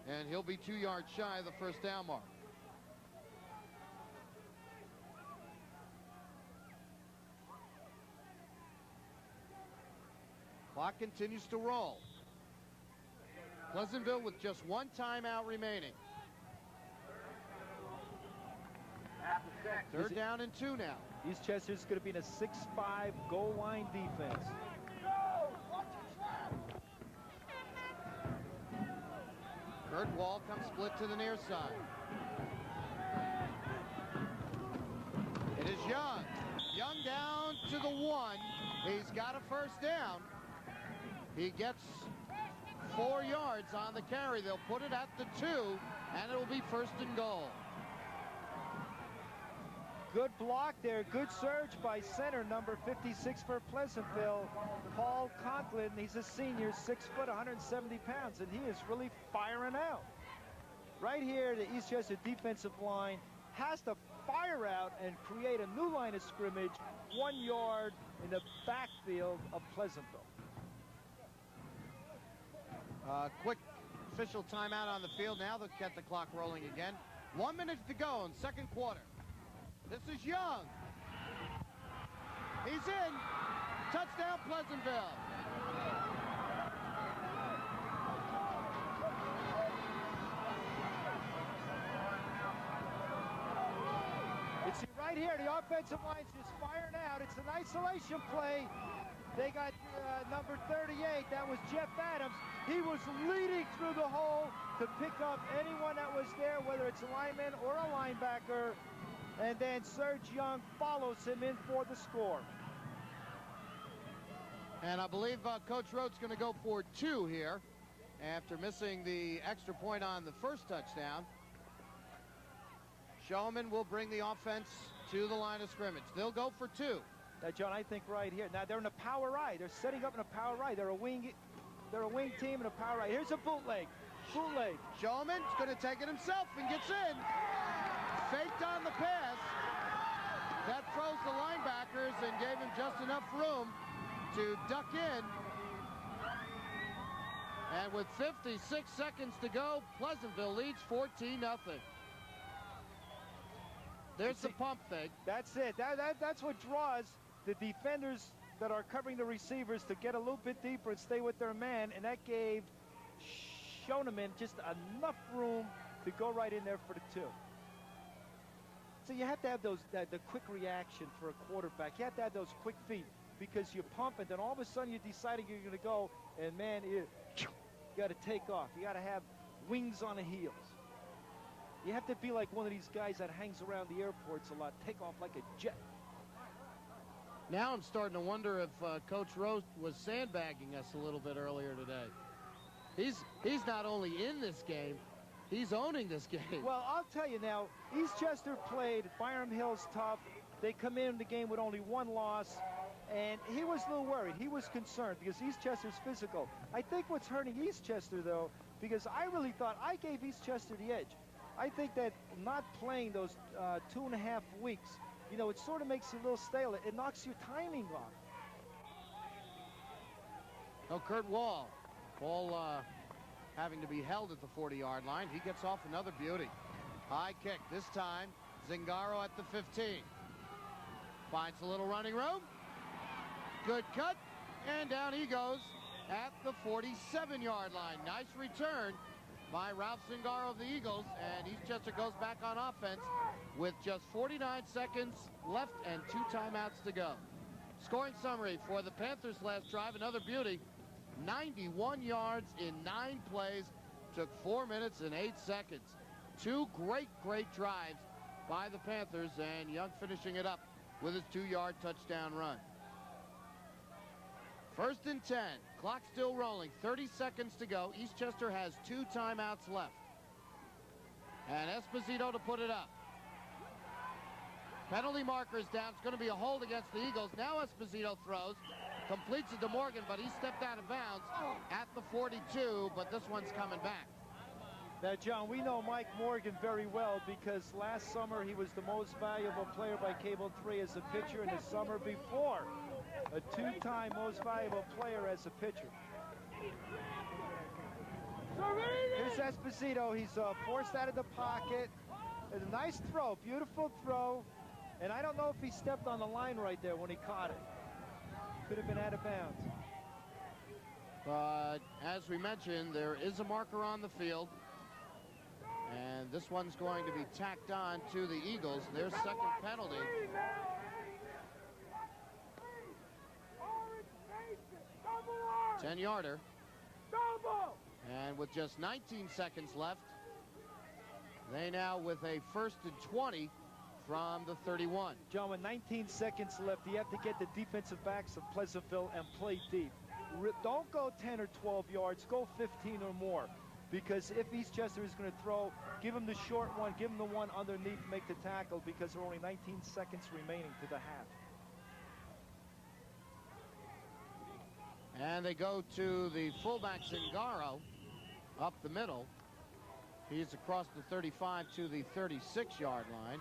and he'll be 2 yards shy of the 1st down mark. Clock continues to roll. Pleasantville with just 1 timeout remaining. 3rd down and 2 now. Eastchester's going to be in a 6-5 goal line defense. Kurt Wall comes split to the near side. It is Young. Young down to the 1. He's got a first down. He gets 4 yards on the carry. They'll put it at the 2, and it'll be first and goal. Good block there. Good surge by center, number 56 for Pleasantville, Paul Conklin. He's a senior, 6 foot, 170 pounds, and he is really firing out. Right here, the Eastchester defensive line has to fire out and create a new line of scrimmage 1 yard in the backfield of Pleasantville. Quick official timeout on the field. Now they'll get the clock rolling again. 1 minute to go in second quarter. This is Young. He's in. Touchdown, Pleasantville. It's right here. The offensive line's just firing out. It's an isolation play. They got number 38. That was Jeff Adams. He was leading through the hole to pick up anyone that was there, whether it's a lineman or a linebacker. And then Serge Young follows him in for the score. And I believe Coach Rhodes going to go for 2 here after missing the extra point on the first touchdown. Showman will bring the offense to the line of scrimmage. They'll go for 2. Now, John, I think right here. Now, they're in a power right. They're setting up in a power right. They're a wing team in a power right. Here's a bootleg. Bootleg. Showman's going to take it himself and gets in. Faked on the pass. That froze the linebackers and gave him just enough room to duck in. And with 56 seconds to go, Pleasantville leads 14-0. There's the pump fake. That's it. That's what draws the defenders that are covering the receivers to get a little bit deeper and stay with their man, and that gave Shoneman just enough room to go right in there for the 2. So you have to have those the quick reaction for a quarterback. You have to have those quick feet because you pump and then all of a sudden you're deciding you're going to go, and man, you got to take off. You got to have wings on the heels. You have to be like one of these guys that hangs around the airports a lot. Take off like a jet. Now I'm starting to wonder if Coach Rose was sandbagging us a little bit earlier today. He's not only in this game, he's owning this game. Well, I'll tell you now, Eastchester played Byram Hills tough. They come in the game with only 1 loss, and he was a little worried. He was concerned because Eastchester's physical. I think what's hurting Eastchester, though, because I really thought I gave Eastchester the edge. I think that not playing those 2.5 weeks, you know, it sort of makes you a little stale. It knocks your timing off. Oh, Kurt Wall. Ball having to be held at the 40-yard line. He gets off another beauty. High kick. This time, Zingaro at the 15. Finds a little running room. Good cut. And down he goes at the 47-yard line. Nice return by Ralph Zingaro of the Eagles, and Eastchester goes back on offense with just 49 seconds left and 2 timeouts to go. Scoring summary for the Panthers last drive, another beauty. 91 yards in 9 plays, took 4 minutes and 8 seconds. 2 great drives by the Panthers, and Young finishing it up with his 2-yard touchdown run. 1st and 10. Clock still rolling. 30 seconds to go. Eastchester has 2 timeouts left. And Esposito to put it up. Penalty markers down. It's going to be a hold against the Eagles. Now Esposito throws. Completes it to Morgan, but he stepped out of bounds at the 42, but this one's coming back. Now, John, we know Mike Morgan very well because last summer he was the most valuable player by Cable 3 as a pitcher, and the summer before, a 2-time most valuable player as a pitcher. Here's Esposito. He's forced out of the pocket. A nice throw, beautiful throw. And I don't know if he stepped on the line right there when he caught it. Could have been out of bounds. But as we mentioned, there is a marker on the field. And this one's going to be tacked on to the Eagles. Their second penalty. 10-yarder. And with just 19 seconds left, they now with a 1st and 20 from the 31. John, with 19 seconds left, you have to get the defensive backs of Pleasantville and play deep. Don't go 10 or 12 yards, go 15 or more. Because if Eastchester is going to throw, give them the short one, give them the one underneath, make the tackle, because there are only 19 seconds remaining to the half. And they go to the fullback Zingaro up the middle. He's across the 35 to the 36-yard line.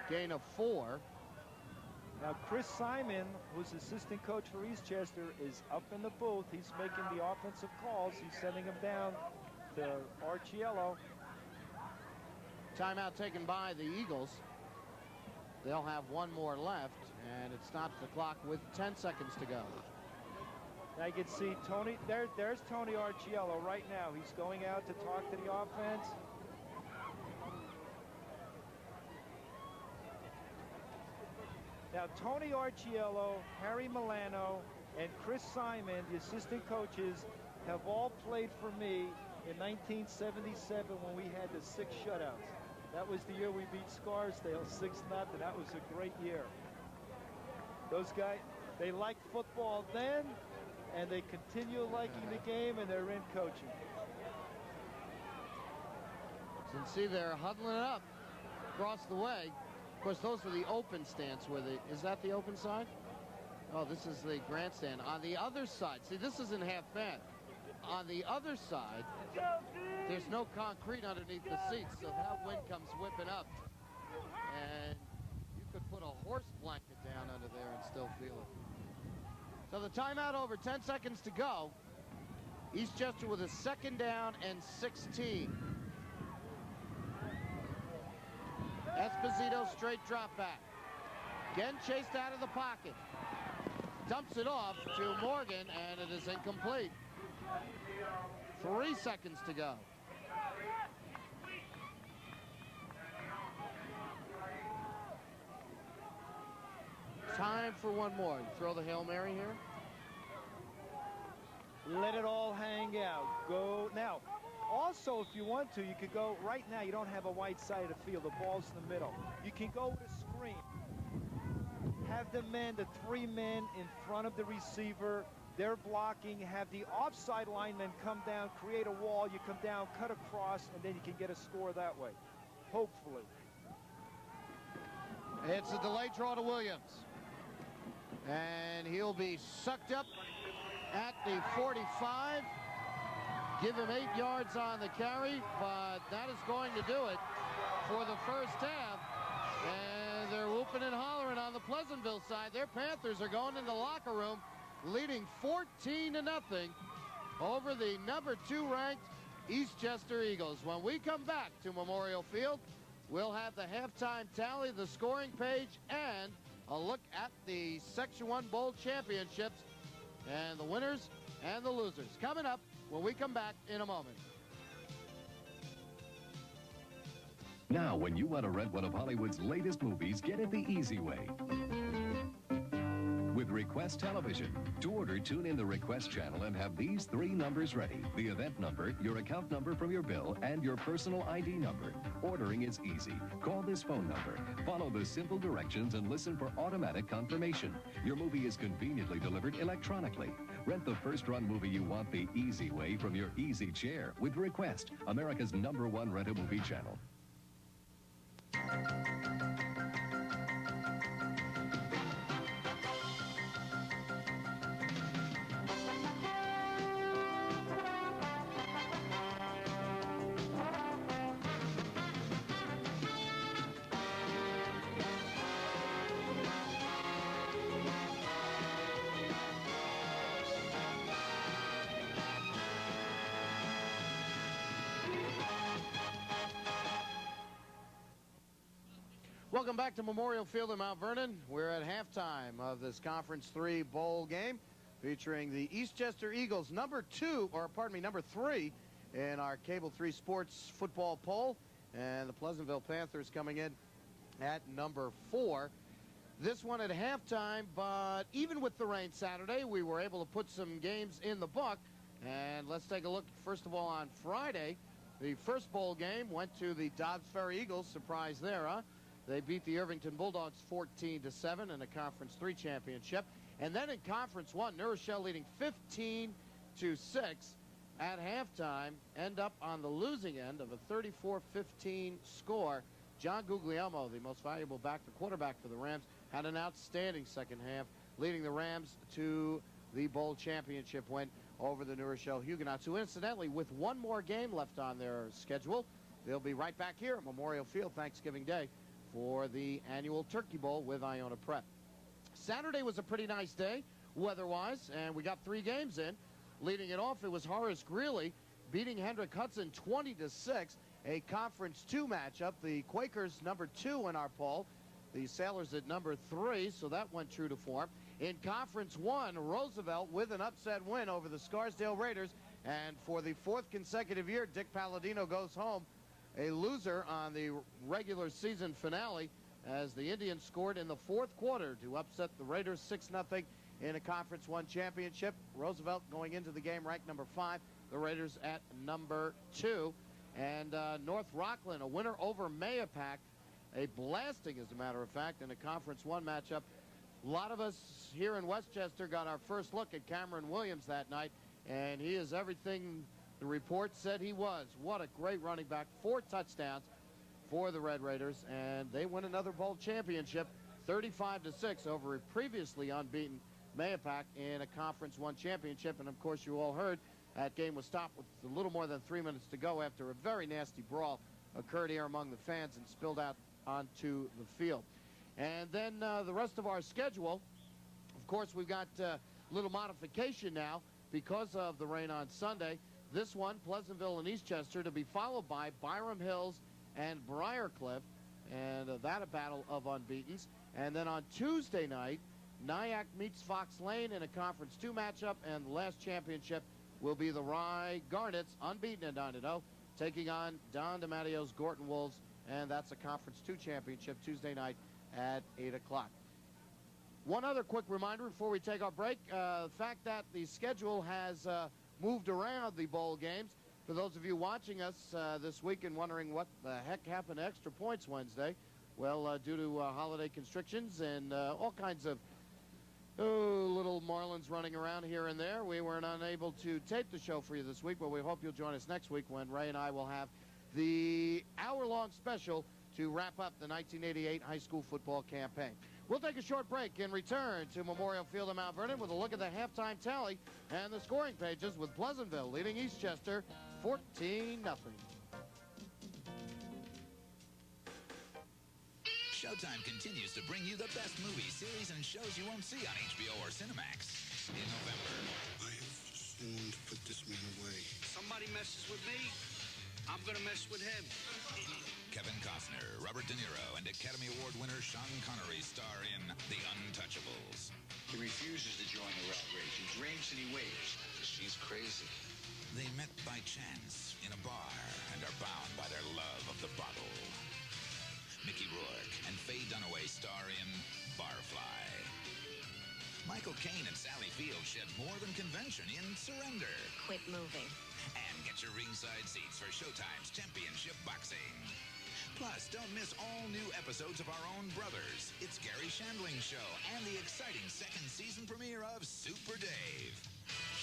Gain of 4. Now, Chris Simon, who's assistant coach for Eastchester, is up in the booth. He's making the offensive calls. He's sending them down to Archiello. Timeout taken by the Eagles. They'll have one more left, and it stops the clock with 10 seconds to go. Now you can see Tony, there's Tony Archiello right now. He's going out to talk to the offense. Now Tony Archiello, Harry Milano, and Chris Simon, the assistant coaches, have all played for me in 1977 when we had the 6 shutouts. That was the year we beat Scarsdale 6-0. That was a great year. Those guys, they liked football then, and they continue liking the game, and they're in coaching. So you can see they're huddling it up across the way. Of course, those are the open stance where is that the open side? Oh, this is the grandstand. On the other side, see, this isn't half bad. On the other side, there's no concrete underneath the seats, so that wind comes whipping up. And you could put a horse blanket down under there and still feel it. So the timeout over, 10 seconds to go. Eastchester with a 2nd down and 16. Esposito straight drop back. Again chased out of the pocket. Dumps it off to Morgan, and it is incomplete. 3 seconds to go. Time for one more. You throw the Hail Mary here. Let it all hang out. Go now. Also, if you want to, you could go right now. You don't have a wide side of the field. The ball's in the middle. You can go with a screen. Have the 3 men in front of the receiver. They're blocking. Have the offside linemen come down, create a wall. You come down, cut across, and then you can get a score that way. Hopefully. It's a delayed draw to Williams. And he'll be sucked up at the 45. Give him 8 yards on the carry, but that is going to do it for the first half. And they're whooping and hollering on the Pleasantville side. Their Panthers are going into the locker room, leading 14-0 over the number 2 ranked Eastchester Eagles. When we come back to Memorial Field, we'll have the halftime tally, the scoring page, and a look at the Section 1 Bowl championships and the winners and the losers. Coming up when we come back in a moment. Now, when you want to rent one of Hollywood's latest movies, get it the easy way. With Request Television. To order, tune in the Request channel and have these 3 numbers ready. The event number, your account number from your bill, and your personal ID number. Ordering is easy. Call this phone number. Follow the simple directions and listen for automatic confirmation. Your movie is conveniently delivered electronically. Rent the first-run movie you want the easy way from your easy chair with Request, America's #1 rental movie channel. Welcome back to Memorial Field in Mount Vernon. We're at halftime of this Conference 3 bowl game featuring the Eastchester Eagles, number 3 in our Cable 3 Sports football poll, and the Pleasantville Panthers coming in at number 4. This one at halftime, but even with the rain Saturday, we were able to put some games in the book, And let's take a look, first of all, on Friday. The first bowl game went to the Dobbs Ferry Eagles. Surprise there, huh? They beat the Irvington Bulldogs 14-7 in a Conference 3 championship. And then in Conference 1, New Rochelle leading 15-6 at halftime, end up on the losing end of a 34-15 score. John Guglielmo, the most valuable back, the quarterback for the Rams, had an outstanding second half, leading the Rams to the bowl championship win over the New Rochelle Huguenots, who incidentally, with one more game left on their schedule, they'll be right back here at Memorial Field Thanksgiving Day for the annual Turkey Bowl with Iona Prep. Saturday was a pretty nice day weather-wise, and we got 3 games in. Leading it off, it was Horace Greeley beating Hendrick Hudson 20-6, a Conference 2 matchup. The Quakers number 2 in our poll, the Sailors at number 3, so that went true to form. In Conference 1, Roosevelt with an upset win over the Scarsdale Raiders, and for the 4th consecutive year, Dick Palladino goes home a loser on the regular season finale as the Indians scored in the 4th quarter to upset the Raiders 6-0 in a Conference 1 championship. Roosevelt going into the game ranked number 5, the Raiders at number 2. And North Rockland, a winner over Mayapack, a blasting, as a matter of fact, in a Conference 1 matchup. A lot of us here in Westchester got our first look at Cameron Williams that night, and he is everything the report said he was. What a great running back, 4 touchdowns for the Red Raiders, and they win another bowl championship, 35-6 over a previously unbeaten Mayapack in a Conference 1 championship. And of course, you all heard that game was stopped with a little more than 3 minutes to go after a very nasty brawl occurred here among the fans and spilled out onto the field. And then the rest of our schedule, of course, we've got a little modification now because of the rain on Sunday. This one, Pleasantville and Eastchester, to be followed by Byram Hills and Briarcliff, and that a battle of unbeatens. And then on Tuesday night, Nyack meets Fox Lane in a Conference 2 matchup, and the last championship will be the Rye Garnets, unbeaten at 9-0, taking on Don DiMattio's Gorton Wolves, and that's a Conference 2 championship Tuesday night at 8 o'clock. One other quick reminder before we take our break, the fact that the schedule has moved around the bowl games. For those of you watching us this week and wondering what the heck happened to Extra Points Wednesday, well, due to holiday constrictions and all kinds of little Marlins running around here and there, we were unable to tape the show for you this week, but we hope you'll join us next week when Ray and I will have the hour-long special to wrap up the 1988 high school football campaign. We'll take a short break and return to Memorial Field in Mount Vernon with a look at the halftime tally and the scoring pages with Pleasantville leading Eastchester 14-0. Showtime continues to bring you the best movies, series, and shows you won't see on HBO or Cinemax. In November, I have sworn to put this man away. Somebody messes with me, I'm gonna mess with him. Kevin Costner, Robert De Niro, and Academy Award winner Sean Connery star in The Untouchables. He refuses to join the rat race. He drinks and he waves. She's crazy. They met by chance in a bar and are bound by their love of the bottle. Mickey Rourke and Faye Dunaway star in Barfly. Michael Caine and Sally Field shed more than convention in Surrender. Quit moving. And get your ringside seats for Showtime's Championship Boxing. Plus, don't miss all new episodes of Our Own Brothers. It's Gary Shandling's show and the exciting second season premiere of Super Dave.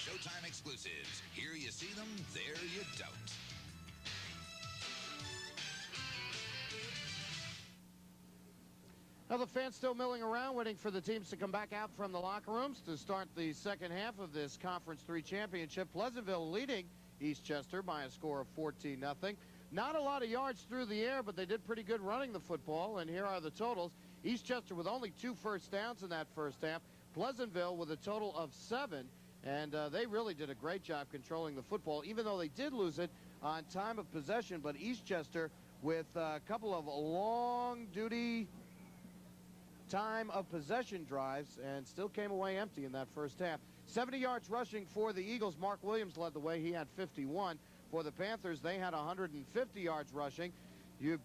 Showtime exclusives. Here you see them, there you don't. Now the fans still milling around, waiting for the teams to come back out from the locker rooms to start the second half of this Conference 3 championship. Pleasantville leading Eastchester by a score of 14-0. Not a lot of yards through the air, but they did pretty good running the football, and here are the totals. Eastchester with only 2 first downs in that first half. Pleasantville with a total of 7, and they really did a great job controlling the football, even though they did lose it on time of possession. But Eastchester with a couple of long-duty time of possession drives and still came away empty in that first half. 70 yards rushing for the Eagles. Mark Williams led the way. He had 51. For the Panthers, they had 150 yards rushing.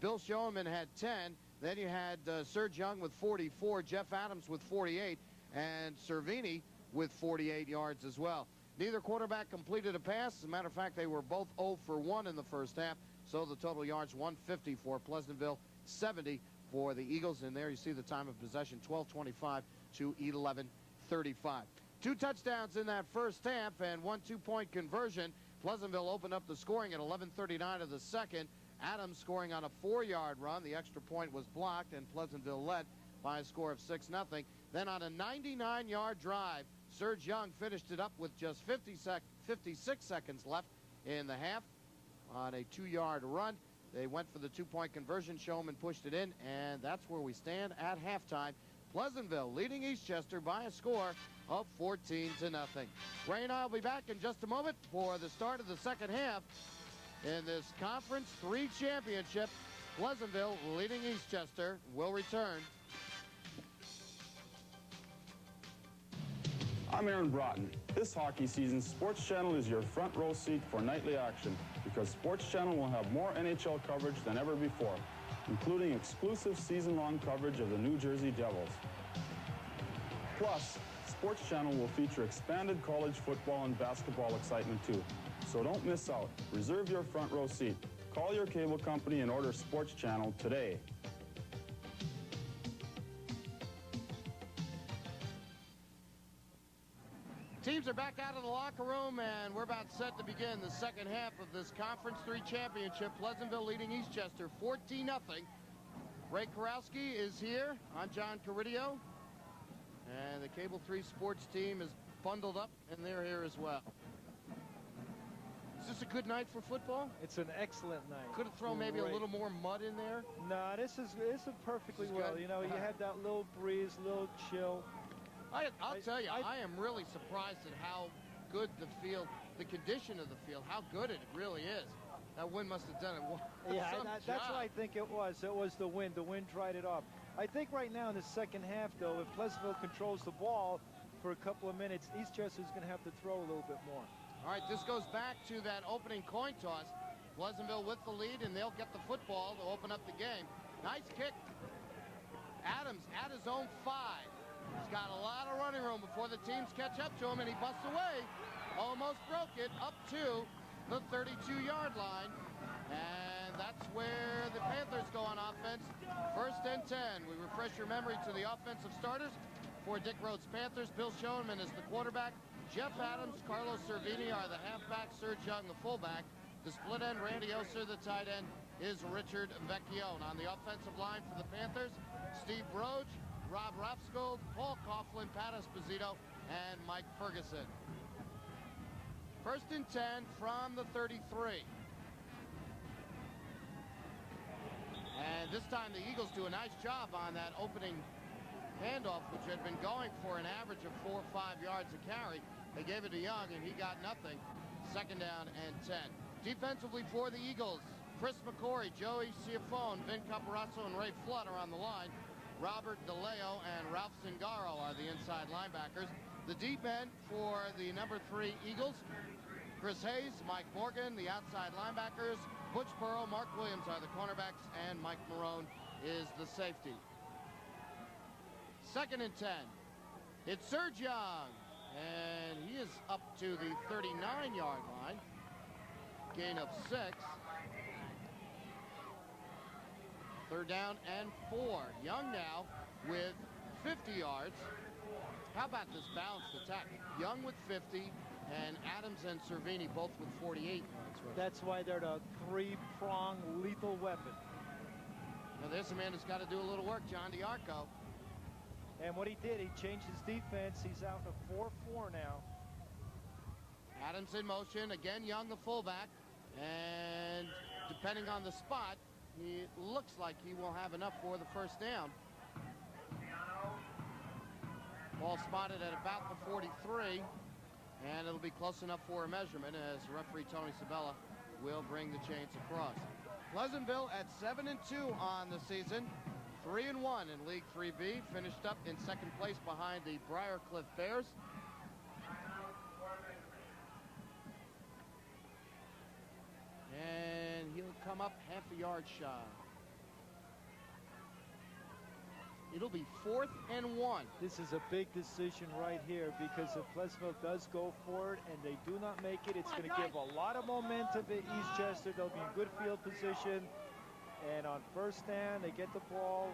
Bill Schoeneman had 10. Then you had Serge Young with 44, Jeff Adams with 48, and Cervini with 48 yards as well. Neither quarterback completed a pass. As a matter of fact, they were both 0 for 1 in the first half. So the total yards 150 for Pleasantville, 70 for the Eagles. And there you see the time of possession, 12:25 to 11:35. 2 touchdowns in that first half and 1 2-point conversion. Pleasantville opened up the scoring at 11:39 of the second. Adams scoring on a 4-yard run. The extra point was blocked, and Pleasantville led by a score of 6-0. Then on a 99-yard drive, Serge Young finished it up with just 56 seconds left in the half on a 2-yard run. They went for the 2-point conversion. Showman pushed it in, and that's where we stand at halftime. Pleasantville leading Eastchester by a score of 14-0. Ray and I will be back in just a moment for the start of the second half in this Conference 3 championship. Pleasantville leading Eastchester. Will return. I'm Aaron Broughton. This hockey season, Sports Channel is your front row seat for nightly action because Sports Channel will have more NHL coverage than ever before, including exclusive season-long coverage of the New Jersey Devils. Plus, Sports Channel will feature expanded college football and basketball excitement too. So don't miss out. Reserve your front row seat. Call your cable company and order Sports Channel today. Teams are back out of the locker room, and we're about set to begin the second half of this Conference 3 championship. Pleasantville leading Eastchester 14-0. Ray Karowski is here. I'm John Caridio. And the Cable 3 sports team is bundled up, and they're here as well. Is this a good night for football? It's an excellent night. Could have thrown maybe a little more mud in there. No, this is perfectly well. Good. You know, you had that little breeze, little chill. I'll tell you, I am really surprised at how good the field, the condition of the field, how good it really is. That wind must have done it. Yeah, that's what I think it was. It was the wind. The wind dried it up. I think right now in the second half, though, if Pleasantville controls the ball for a couple of minutes, Eastchester's going to have to throw a little bit more. All right, this goes back to that opening coin toss. Pleasantville with the lead, and they'll get the football to open up the game. Nice kick. Adams at his own 5. He's got a lot of running room before the teams catch up to him, and he busts away. Almost broke it up to the 32-yard line. And that's where the Panthers go on offense. 1st and 10. We refresh your memory to the offensive starters. For Dick Rhodes Panthers, Bill Schoenman is the quarterback. Jeff Adams, Carlos Cervini are the halfback. Serge Young, the fullback. The split end, Randy Oser, the tight end, is Richard Vecchione. On the offensive line for the Panthers, Steve Broge, Rob Ropskold, Paul Coughlin, Pat Esposito, and Mike Ferguson. 1st and 10 from the 33. And this time the Eagles do a nice job on that opening handoff, which had been going for an average of 4 or 5 yards a carry. They gave it to Young, and he got nothing. 2nd down and 10. Defensively for the Eagles, Chris McCory, Joey Ciafone, Vin Caparasso, and Ray Flood are on the line. Robert DeLeo and Ralph Zingaro are the inside linebackers. The deep end for the number 3 Eagles, Chris Hayes, Mike Morgan, the outside linebackers. Butch Burrow, Mark Williams are the cornerbacks, and Mike Marone is the safety. 2nd and 10. It's Serge Young, and he is up to the 39-yard line. Gain of 6. 3rd down and 4. Young now with 50 yards. How about this balanced attack? Young with 50, and Adams and Cervini both with 48 yards. That's why they're the 3-prong lethal weapon. Now there's a man who's got to do a little work, John DiArco. And what he did, he changed his defense. He's out to 4-4 now. Adams in motion. Again, Young the fullback. And depending on the spot, it looks like he will have enough for the 1st down. Ball spotted at about the 43. And it'll be close enough for a measurement as referee Tony Sabella will bring the chains across. Pleasantville at 7-2 on the season. 3-1 in League 3B. Finished up in 2nd place behind the Briarcliff Bears. And he'll come up half a yard shy. It'll be 4th and 1. This is a big decision right here because if Pleasantville does go for it and they do not make it, it's going to give a lot of momentum to Eastchester. They'll be in good field position. And on first down, they get the ball.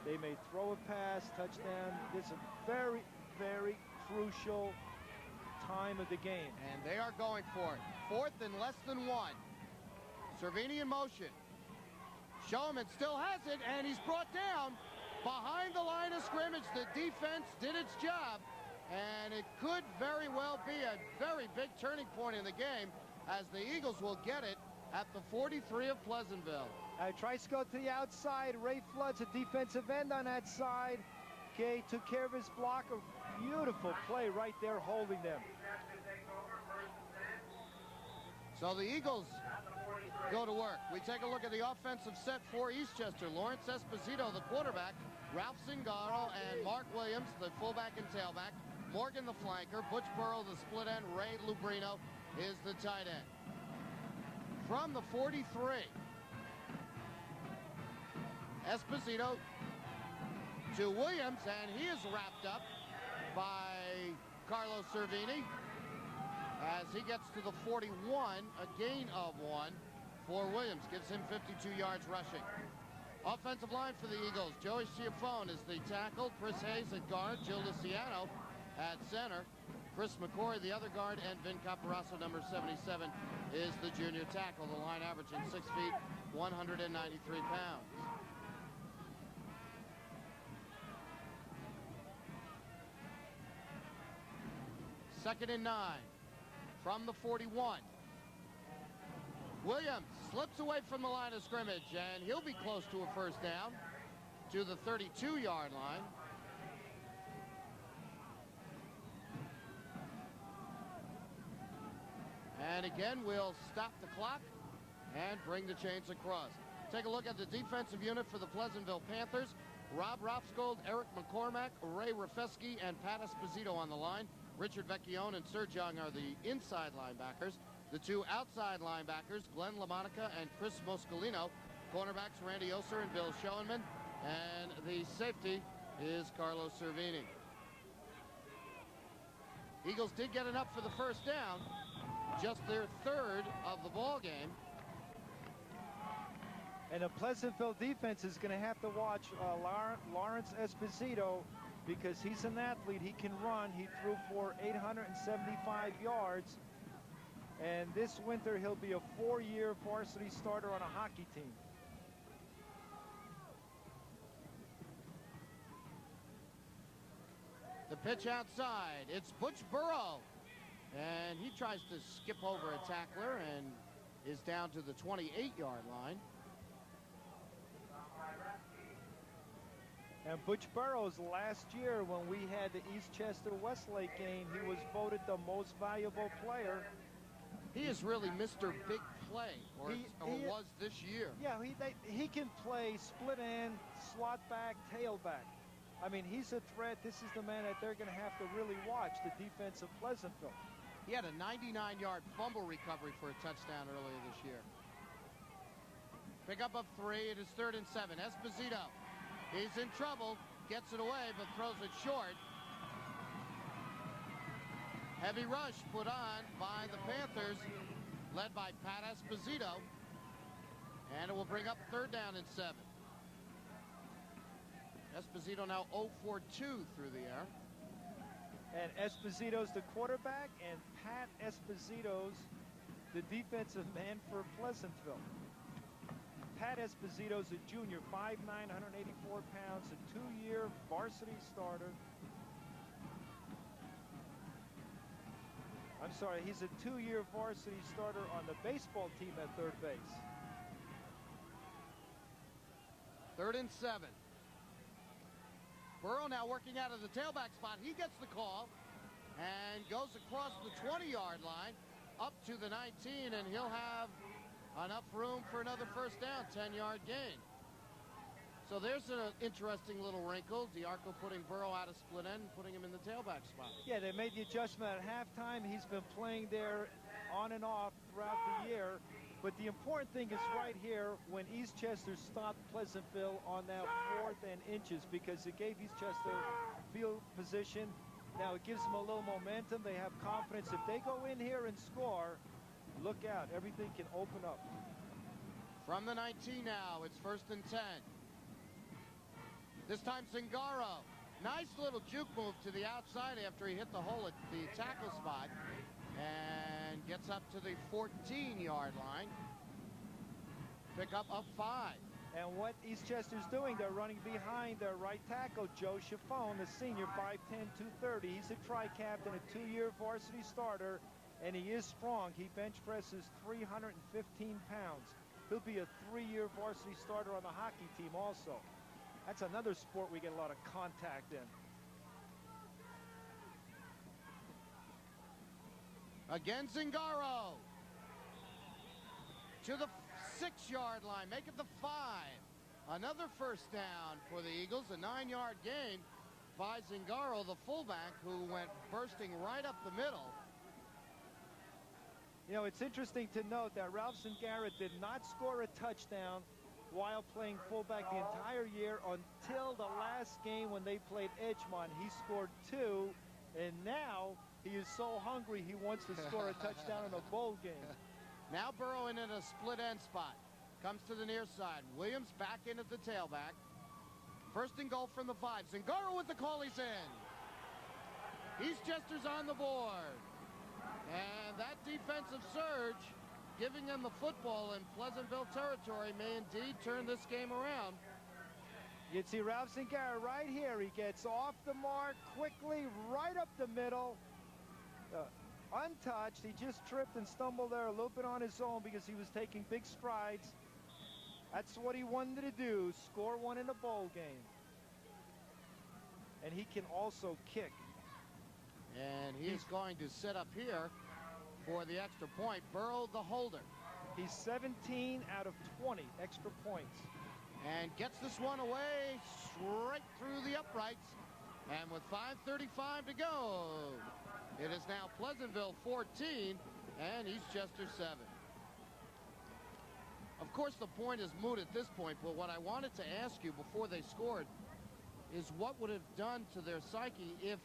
They may throw a pass, touchdown. This is a very, very crucial time of the game. And they are going for it. 4th and less than 1. Cervini in motion. Showman still has it, and he's brought down behind the line of scrimmage. The defense did its job, and it could very well be a very big turning point in the game as the Eagles will get it at the 43 of Pleasantville. Tries to go to the outside. Ray Flood's a defensive end on that side. Okay, took care of his block. A beautiful play right there holding them. So the Eagles go to work. We take a look at the offensive set for Eastchester. Lawrence Esposito, the quarterback. Ralph Zingaro and Mark Williams, the fullback and tailback. Morgan, the flanker. Butch Burrow, the split end. Ray Lubrino is the tight end. From the 43, Esposito to Williams, and he is wrapped up by Carlos Cervini as he gets to the 41, a gain of 1 for Williams, gives him 52 yards rushing. Offensive line for the Eagles, Joey Schiaffone is the tackle, Chris Hayes at guard, Joe Luciano at center, Chris McCoy the other guard, and Vin Caparasso, number 77, is the junior tackle. The line averaging 6 feet, 193 pounds. Second and 9 from the 41. Williams slips away from the line of scrimmage, and he'll be close to a first down to the 32-yard line. And again, we'll stop the clock and bring the chains across. Take a look at the defensive unit for the Pleasantville Panthers. Rob Ropsgold, Eric McCormack, Ray Rafeski, and Pat Esposito on the line. Richard Vecchione and Serge Young are the inside linebackers. The two outside linebackers, Glenn LaMonica and Chris Moscolino. Cornerbacks, Randy Oser and Bill Schoenman. And the safety is Carlos Cervini. Eagles did get enough for the first down. Just their third of the ball game. And the Pleasantville defense is going to have to watch Lawrence Esposito because he's an athlete. He can run. He threw for 875 yards. And this winter, he'll be a 4-year varsity starter on a hockey team. The pitch outside. It's Butch Burrow. And he tries to skip over a tackler and is down to the 28-yard line. And Butch Burrows last year when we had the Eastchester Westlake game, he was voted the most valuable player. He is really Mr. Big Play, or was this year. Yeah, he can play split end, slot back, tailback. I mean, he's a threat. This is the man that they're going to have to really watch, the defense of Pleasantville. He had a 99-yard fumble recovery for a touchdown earlier this year. Pick up of 3. It is 3rd and 7. Esposito. He's in trouble. Gets it away, but throws it short. Heavy rush put on by the Panthers, led by Pat Esposito. And it will bring up 3rd down and 7. Esposito now 0 for 2 through the air. And Esposito's the quarterback, and Pat Esposito's the defensive man for Pleasantville. Pat Esposito's a junior, 5'9", 184 pounds, a 2-year varsity starter. I'm sorry, he's a 2-year varsity starter on the baseball team at third base. 3rd and 7. Burrow now working out of the tailback spot. He gets the call and goes across the 20-yard line up to the 19, and he'll have enough room for another first down, 10-yard gain. So there's an interesting little wrinkle. D'Arco putting Burrow out of split end and putting him in the tailback spot. Yeah, they made the adjustment at halftime. He's been playing there on and off throughout the year. But the important thing is right here when Eastchester stopped Pleasantville on that 4th and inches, because it gave Eastchester field position. Now it gives them a little momentum. They have confidence. If they go in here and score, look out. Everything can open up. From the 19 now, it's 1st and 10. This time Zingaro. Nice little juke move to the outside after he hit the hole at the tackle spot. And gets up to the 14-yard line. Pick up 5. And what Eastchester's doing, they're running behind their right tackle, Joe Chaffone, the senior, 5'10", 230. He's a tri-captain, a 2-year varsity starter, and he is strong. He bench presses 315 pounds. He'll be a 3-year varsity starter on the hockey team also. That's another sport we get a lot of contact in. Again, Zingaro to the 6-yard line, make it the 5. Another first down for the Eagles, a 9-yard gain by Zingaro, the fullback, who went bursting right up the middle. You know, it's interesting to note that Ralphson Garrett did not score a touchdown while playing fullback the entire year until the last game when they played Edgemont. He scored 2, and now he is so hungry he wants to score a touchdown in a bowl game. Now burrowing in a split end spot. Comes to the near side. Williams back in at the tailback. 1st and goal from the 5. Zingaro with the call, he's in. Eastchester's on the board. And that defensive surge, giving them the football in Pleasantville territory, may indeed turn this game around. You'd see Ralphson Garrett right here. He gets off the mark quickly, right up the middle. Untouched. He just tripped and stumbled there a little bit on his own because he was taking big strides. That's what he wanted to do, score one in a bowl game. And he can also kick. And he's going to set up here for the extra point. Burrow, the holder. He's 17 out of 20 extra points. And gets this one away straight through the uprights. And with 5:35 to go, it is now Pleasantville 14 and Eastchester 7. Of course, the point is moot at this point, but what I wanted to ask you before they scored is what would have done to their psyche if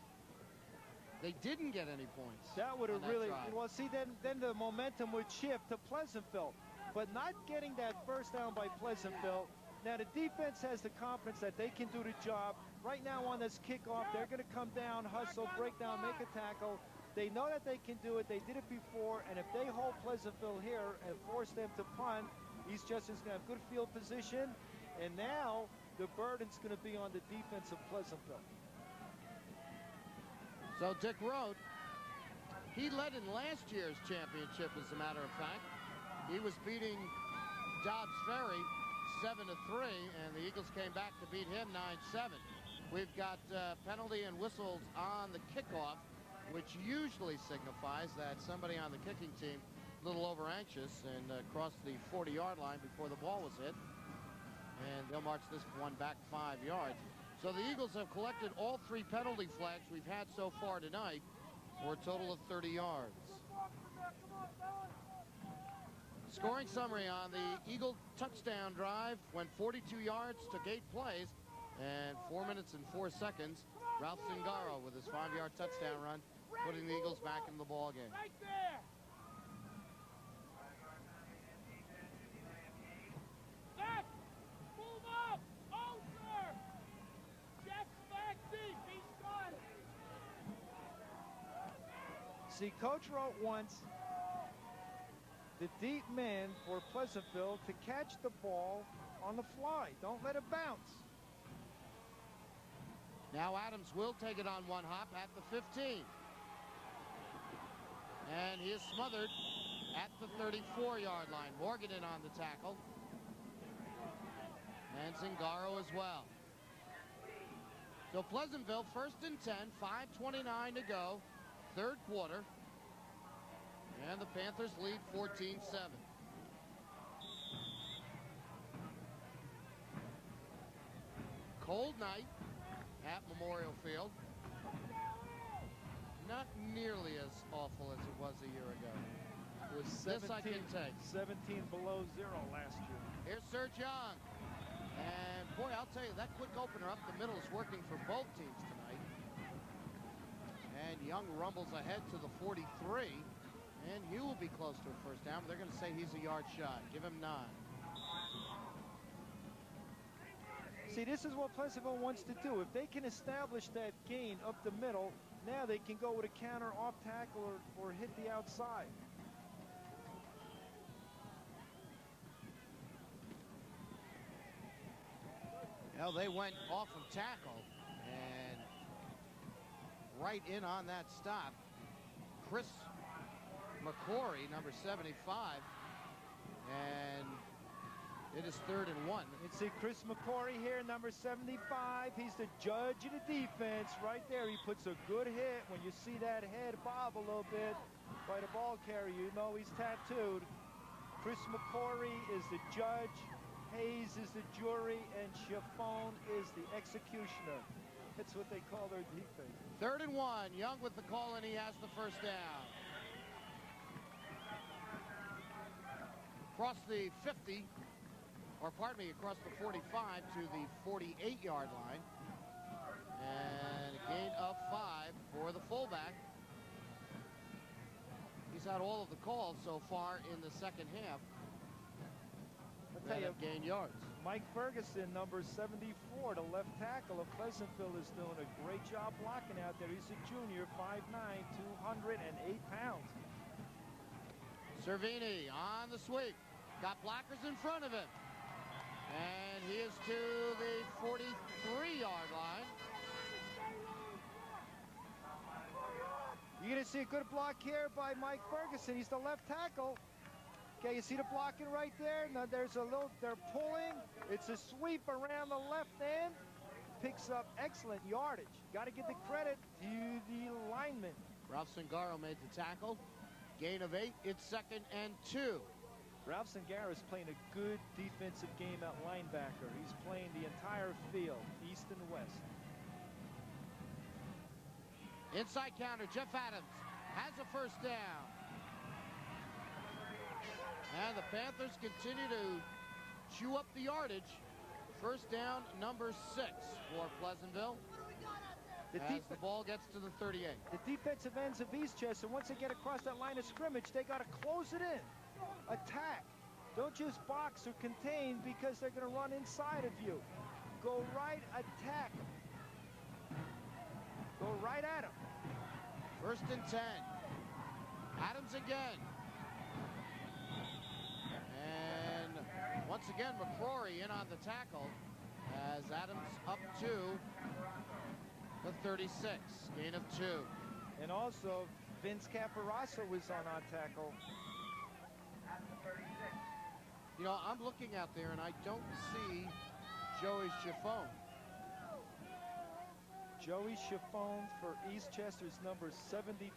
they didn't get any points. That would have really, drive. well, see, then the momentum would shift to Pleasantville. But not getting that first down by Pleasantville. Now, the defense has the confidence that they can do the job. Right now on this kickoff, they're going to come down, hustle, break down, make a tackle. They know that they can do it. They did it before. And if they hold Pleasantville here and force them to punt, Eastchester's going to have good field position. And now the burden's going to be on the defense of Pleasantville. So Dick Rote, he led in last year's championship, as a matter of fact. He was beating Dobbs Ferry 7-3, and the Eagles came back to beat him 9-7. We've got penalty and whistles on the kickoff, which usually signifies that somebody on the kicking team a little over anxious and crossed the 40-yard line before the ball was hit. And they'll march this one back 5 yards. So the Eagles have collected all 3 penalty flags we've had so far tonight for a total of 30 yards. Scoring summary on the Eagle touchdown drive: went 42 yards, took 8 plays, and 4 minutes and 4 seconds. Ralph Zingaro with his 5-yard touchdown run, putting the Eagles back in the ball game. Right there. Back. Move up. Over. Jeff's back deep. He's got it. See, Coach Rote wants the deep man for Pleasantville to catch the ball on the fly. Don't let it bounce. Now Adams will take it on one hop at the 15. And he is smothered at the 34-yard line. Morgan in on the tackle. And Zingaro as well. So Pleasantville 1st and 10, 5:29 to go, 3rd quarter. And the Panthers lead 14-7. Cold night at Memorial Field. Not nearly as awful as it was a year ago. was This I can take. 17 below zero last year. Here's Serge Young. And boy, I'll tell you, that quick opener up the middle is working for both teams tonight. And Young rumbles ahead to the 43. And he will be close to a first down, but they're going to say he's a yard shy. Give him 9. See, this is what Pleasantville wants to do. If they can establish that gain up the middle, now they can go with a counter off tackle or hit the outside. Well, they went off of tackle and right in on that stop. Chris McCrory, number 75, and it is 3rd and 1. You see Chris McCrory here, number 75. He's the judge of the defense right there. He puts a good hit. When you see that head bob a little bit by the ball carrier, you know he's tattooed. Chris McCrory is the judge. Hayes is the jury, and Chiffon is the executioner. That's what they call their defense. 3rd and 1. Young with the call, and he has the first down. Across the 50, or pardon me, across the 45 to the 48-yard line. And a gain of 5 for the fullback. He's had all of the calls so far in the second half. I'll tell you, gain yards. Mike Ferguson, number 74, the left tackle of Pleasantville, is doing a great job blocking out there. He's a junior, 5'9", 208 pounds. Cervini on the sweep. Got blockers in front of him. And he is to the 43-yard line. You're going to see a good block here by Mike Ferguson. He's the left tackle. Okay, you see the blocking right there? Now there's a little, they're pulling. It's a sweep around the left end. Picks up excellent yardage. Got to give the credit to the lineman. Ralph Singaro made the tackle. Gain of 8. It's 2nd and 2. Ralph Singaro is playing a good defensive game at linebacker. He's playing the entire field, east and west. Inside counter, Jeff Adams has a first down. And the Panthers continue to chew up the yardage. First down, number 6 for Pleasantville. As the ball gets to the 38. The defensive ends of Eastchester, once they get across that line of scrimmage, they got to close it in. Attack. Don't just box or contain because they're going to run inside of you. Go right, attack. Go right at them. 1st and 10. Adams again. And once again, McCrory in on the tackle as Adams up to the 36. Gain of 2. And also, Vince Caparasso was on tackle. You know, I'm looking out there and I don't see Joey Chiffon. Joey Chiffon for Eastchester's number 72.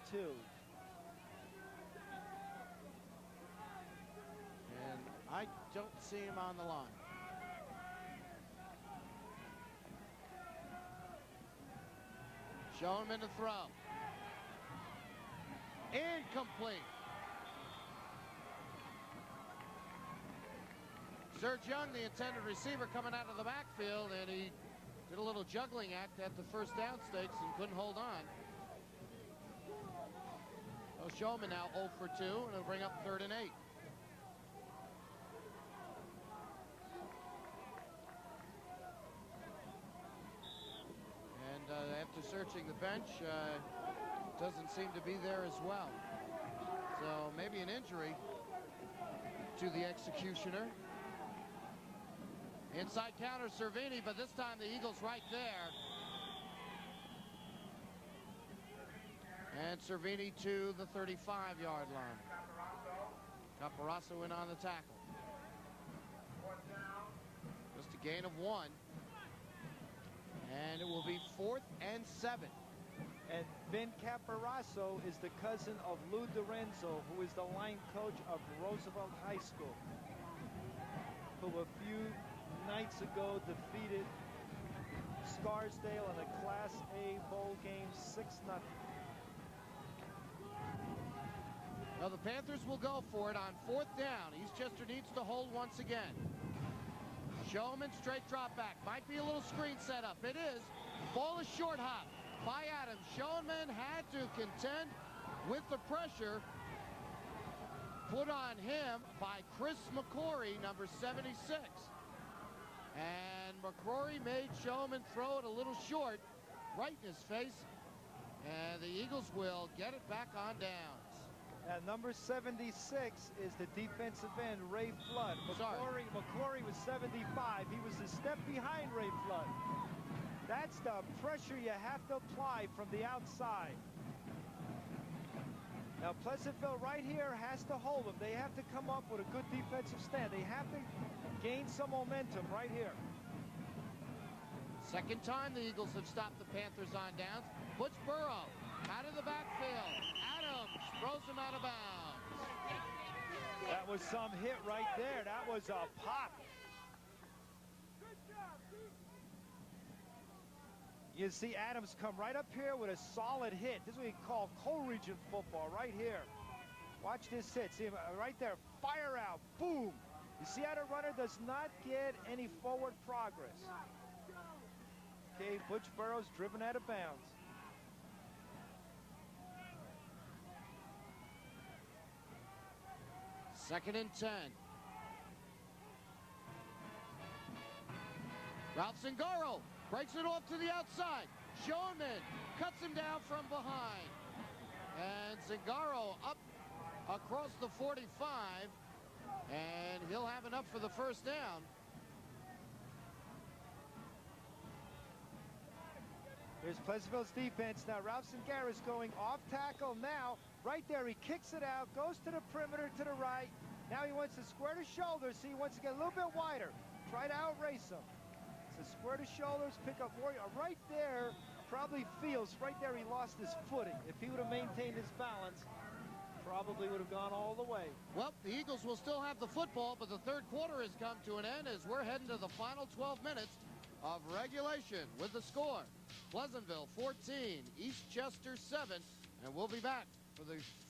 And I don't see him on the line. Show him in the throw. Incomplete. Serge Young, the intended receiver, coming out of the backfield, and he did a little juggling act at the first down stakes and couldn't hold on. So Showman now 0 for 2, and it'll bring up 3rd and 8. And after searching the bench, doesn't seem to be there as well. So maybe an injury to the executioner. Inside counter, Cervini, but this time the Eagles right there. And Cervini to the 35-yard line. Caparasso in on the tackle. Just a gain of 1. And it will be 4th and 7. And Vin Caparasso is the cousin of Lou Dorenzo, who is the line coach of Roosevelt High School, who a few nights ago defeated Scarsdale in a Class A bowl game 6-0. Now the Panthers will go for it on 4th down. Eastchester needs to hold once again. Showman, straight drop back. Might be a little screen setup. It is. Ball is short hop by Adams. Showman had to contend with the pressure put on him by Chris McCrory, number 76. And McCrory made Showman throw it a little short, right in his face. And the Eagles will get it back on downs. And number 76 is the defensive end, Ray Flood. McCrory was 75. He was a step behind Ray Flood. That's the pressure you have to apply from the outside. Now Pleasantville right here has to hold them. They have to come up with a good defensive stand. They have to gain some momentum right here. Second time the Eagles have stopped the Panthers on downs. Butch Burrow out of the backfield. Adams throws him out of bounds. That was some hit right there. That was a pop. You see Adams come right up here with a solid hit. This is what we call co-region football right here. Watch this hit. See him right there. Fire out. Boom. You see how the runner does not get any forward progress. Okay, Butch Burrow's driven out of bounds. Second and 10. Ralph Zingaro breaks it off to the outside. Showman cuts him down from behind. And Zingaro up across the 45. And he'll have enough for the first down. Here's Pleasantville's defense. Now Ralph Zingara's going off tackle now. Right there, he kicks it out, goes to the perimeter to the right. Now he wants to square the shoulders. See, he wants to get a little bit wider. Try to outrace him. So square the shoulders, pick up more. Right there, probably feels, right there he lost his footing. If he would have maintained his balance, probably would have gone all the way. Well, the Eagles will still have the football, but the third quarter has come to an end as we're heading to the final 12 minutes of regulation with the score. Pleasantville 14, Eastchester 7, and we'll be back for the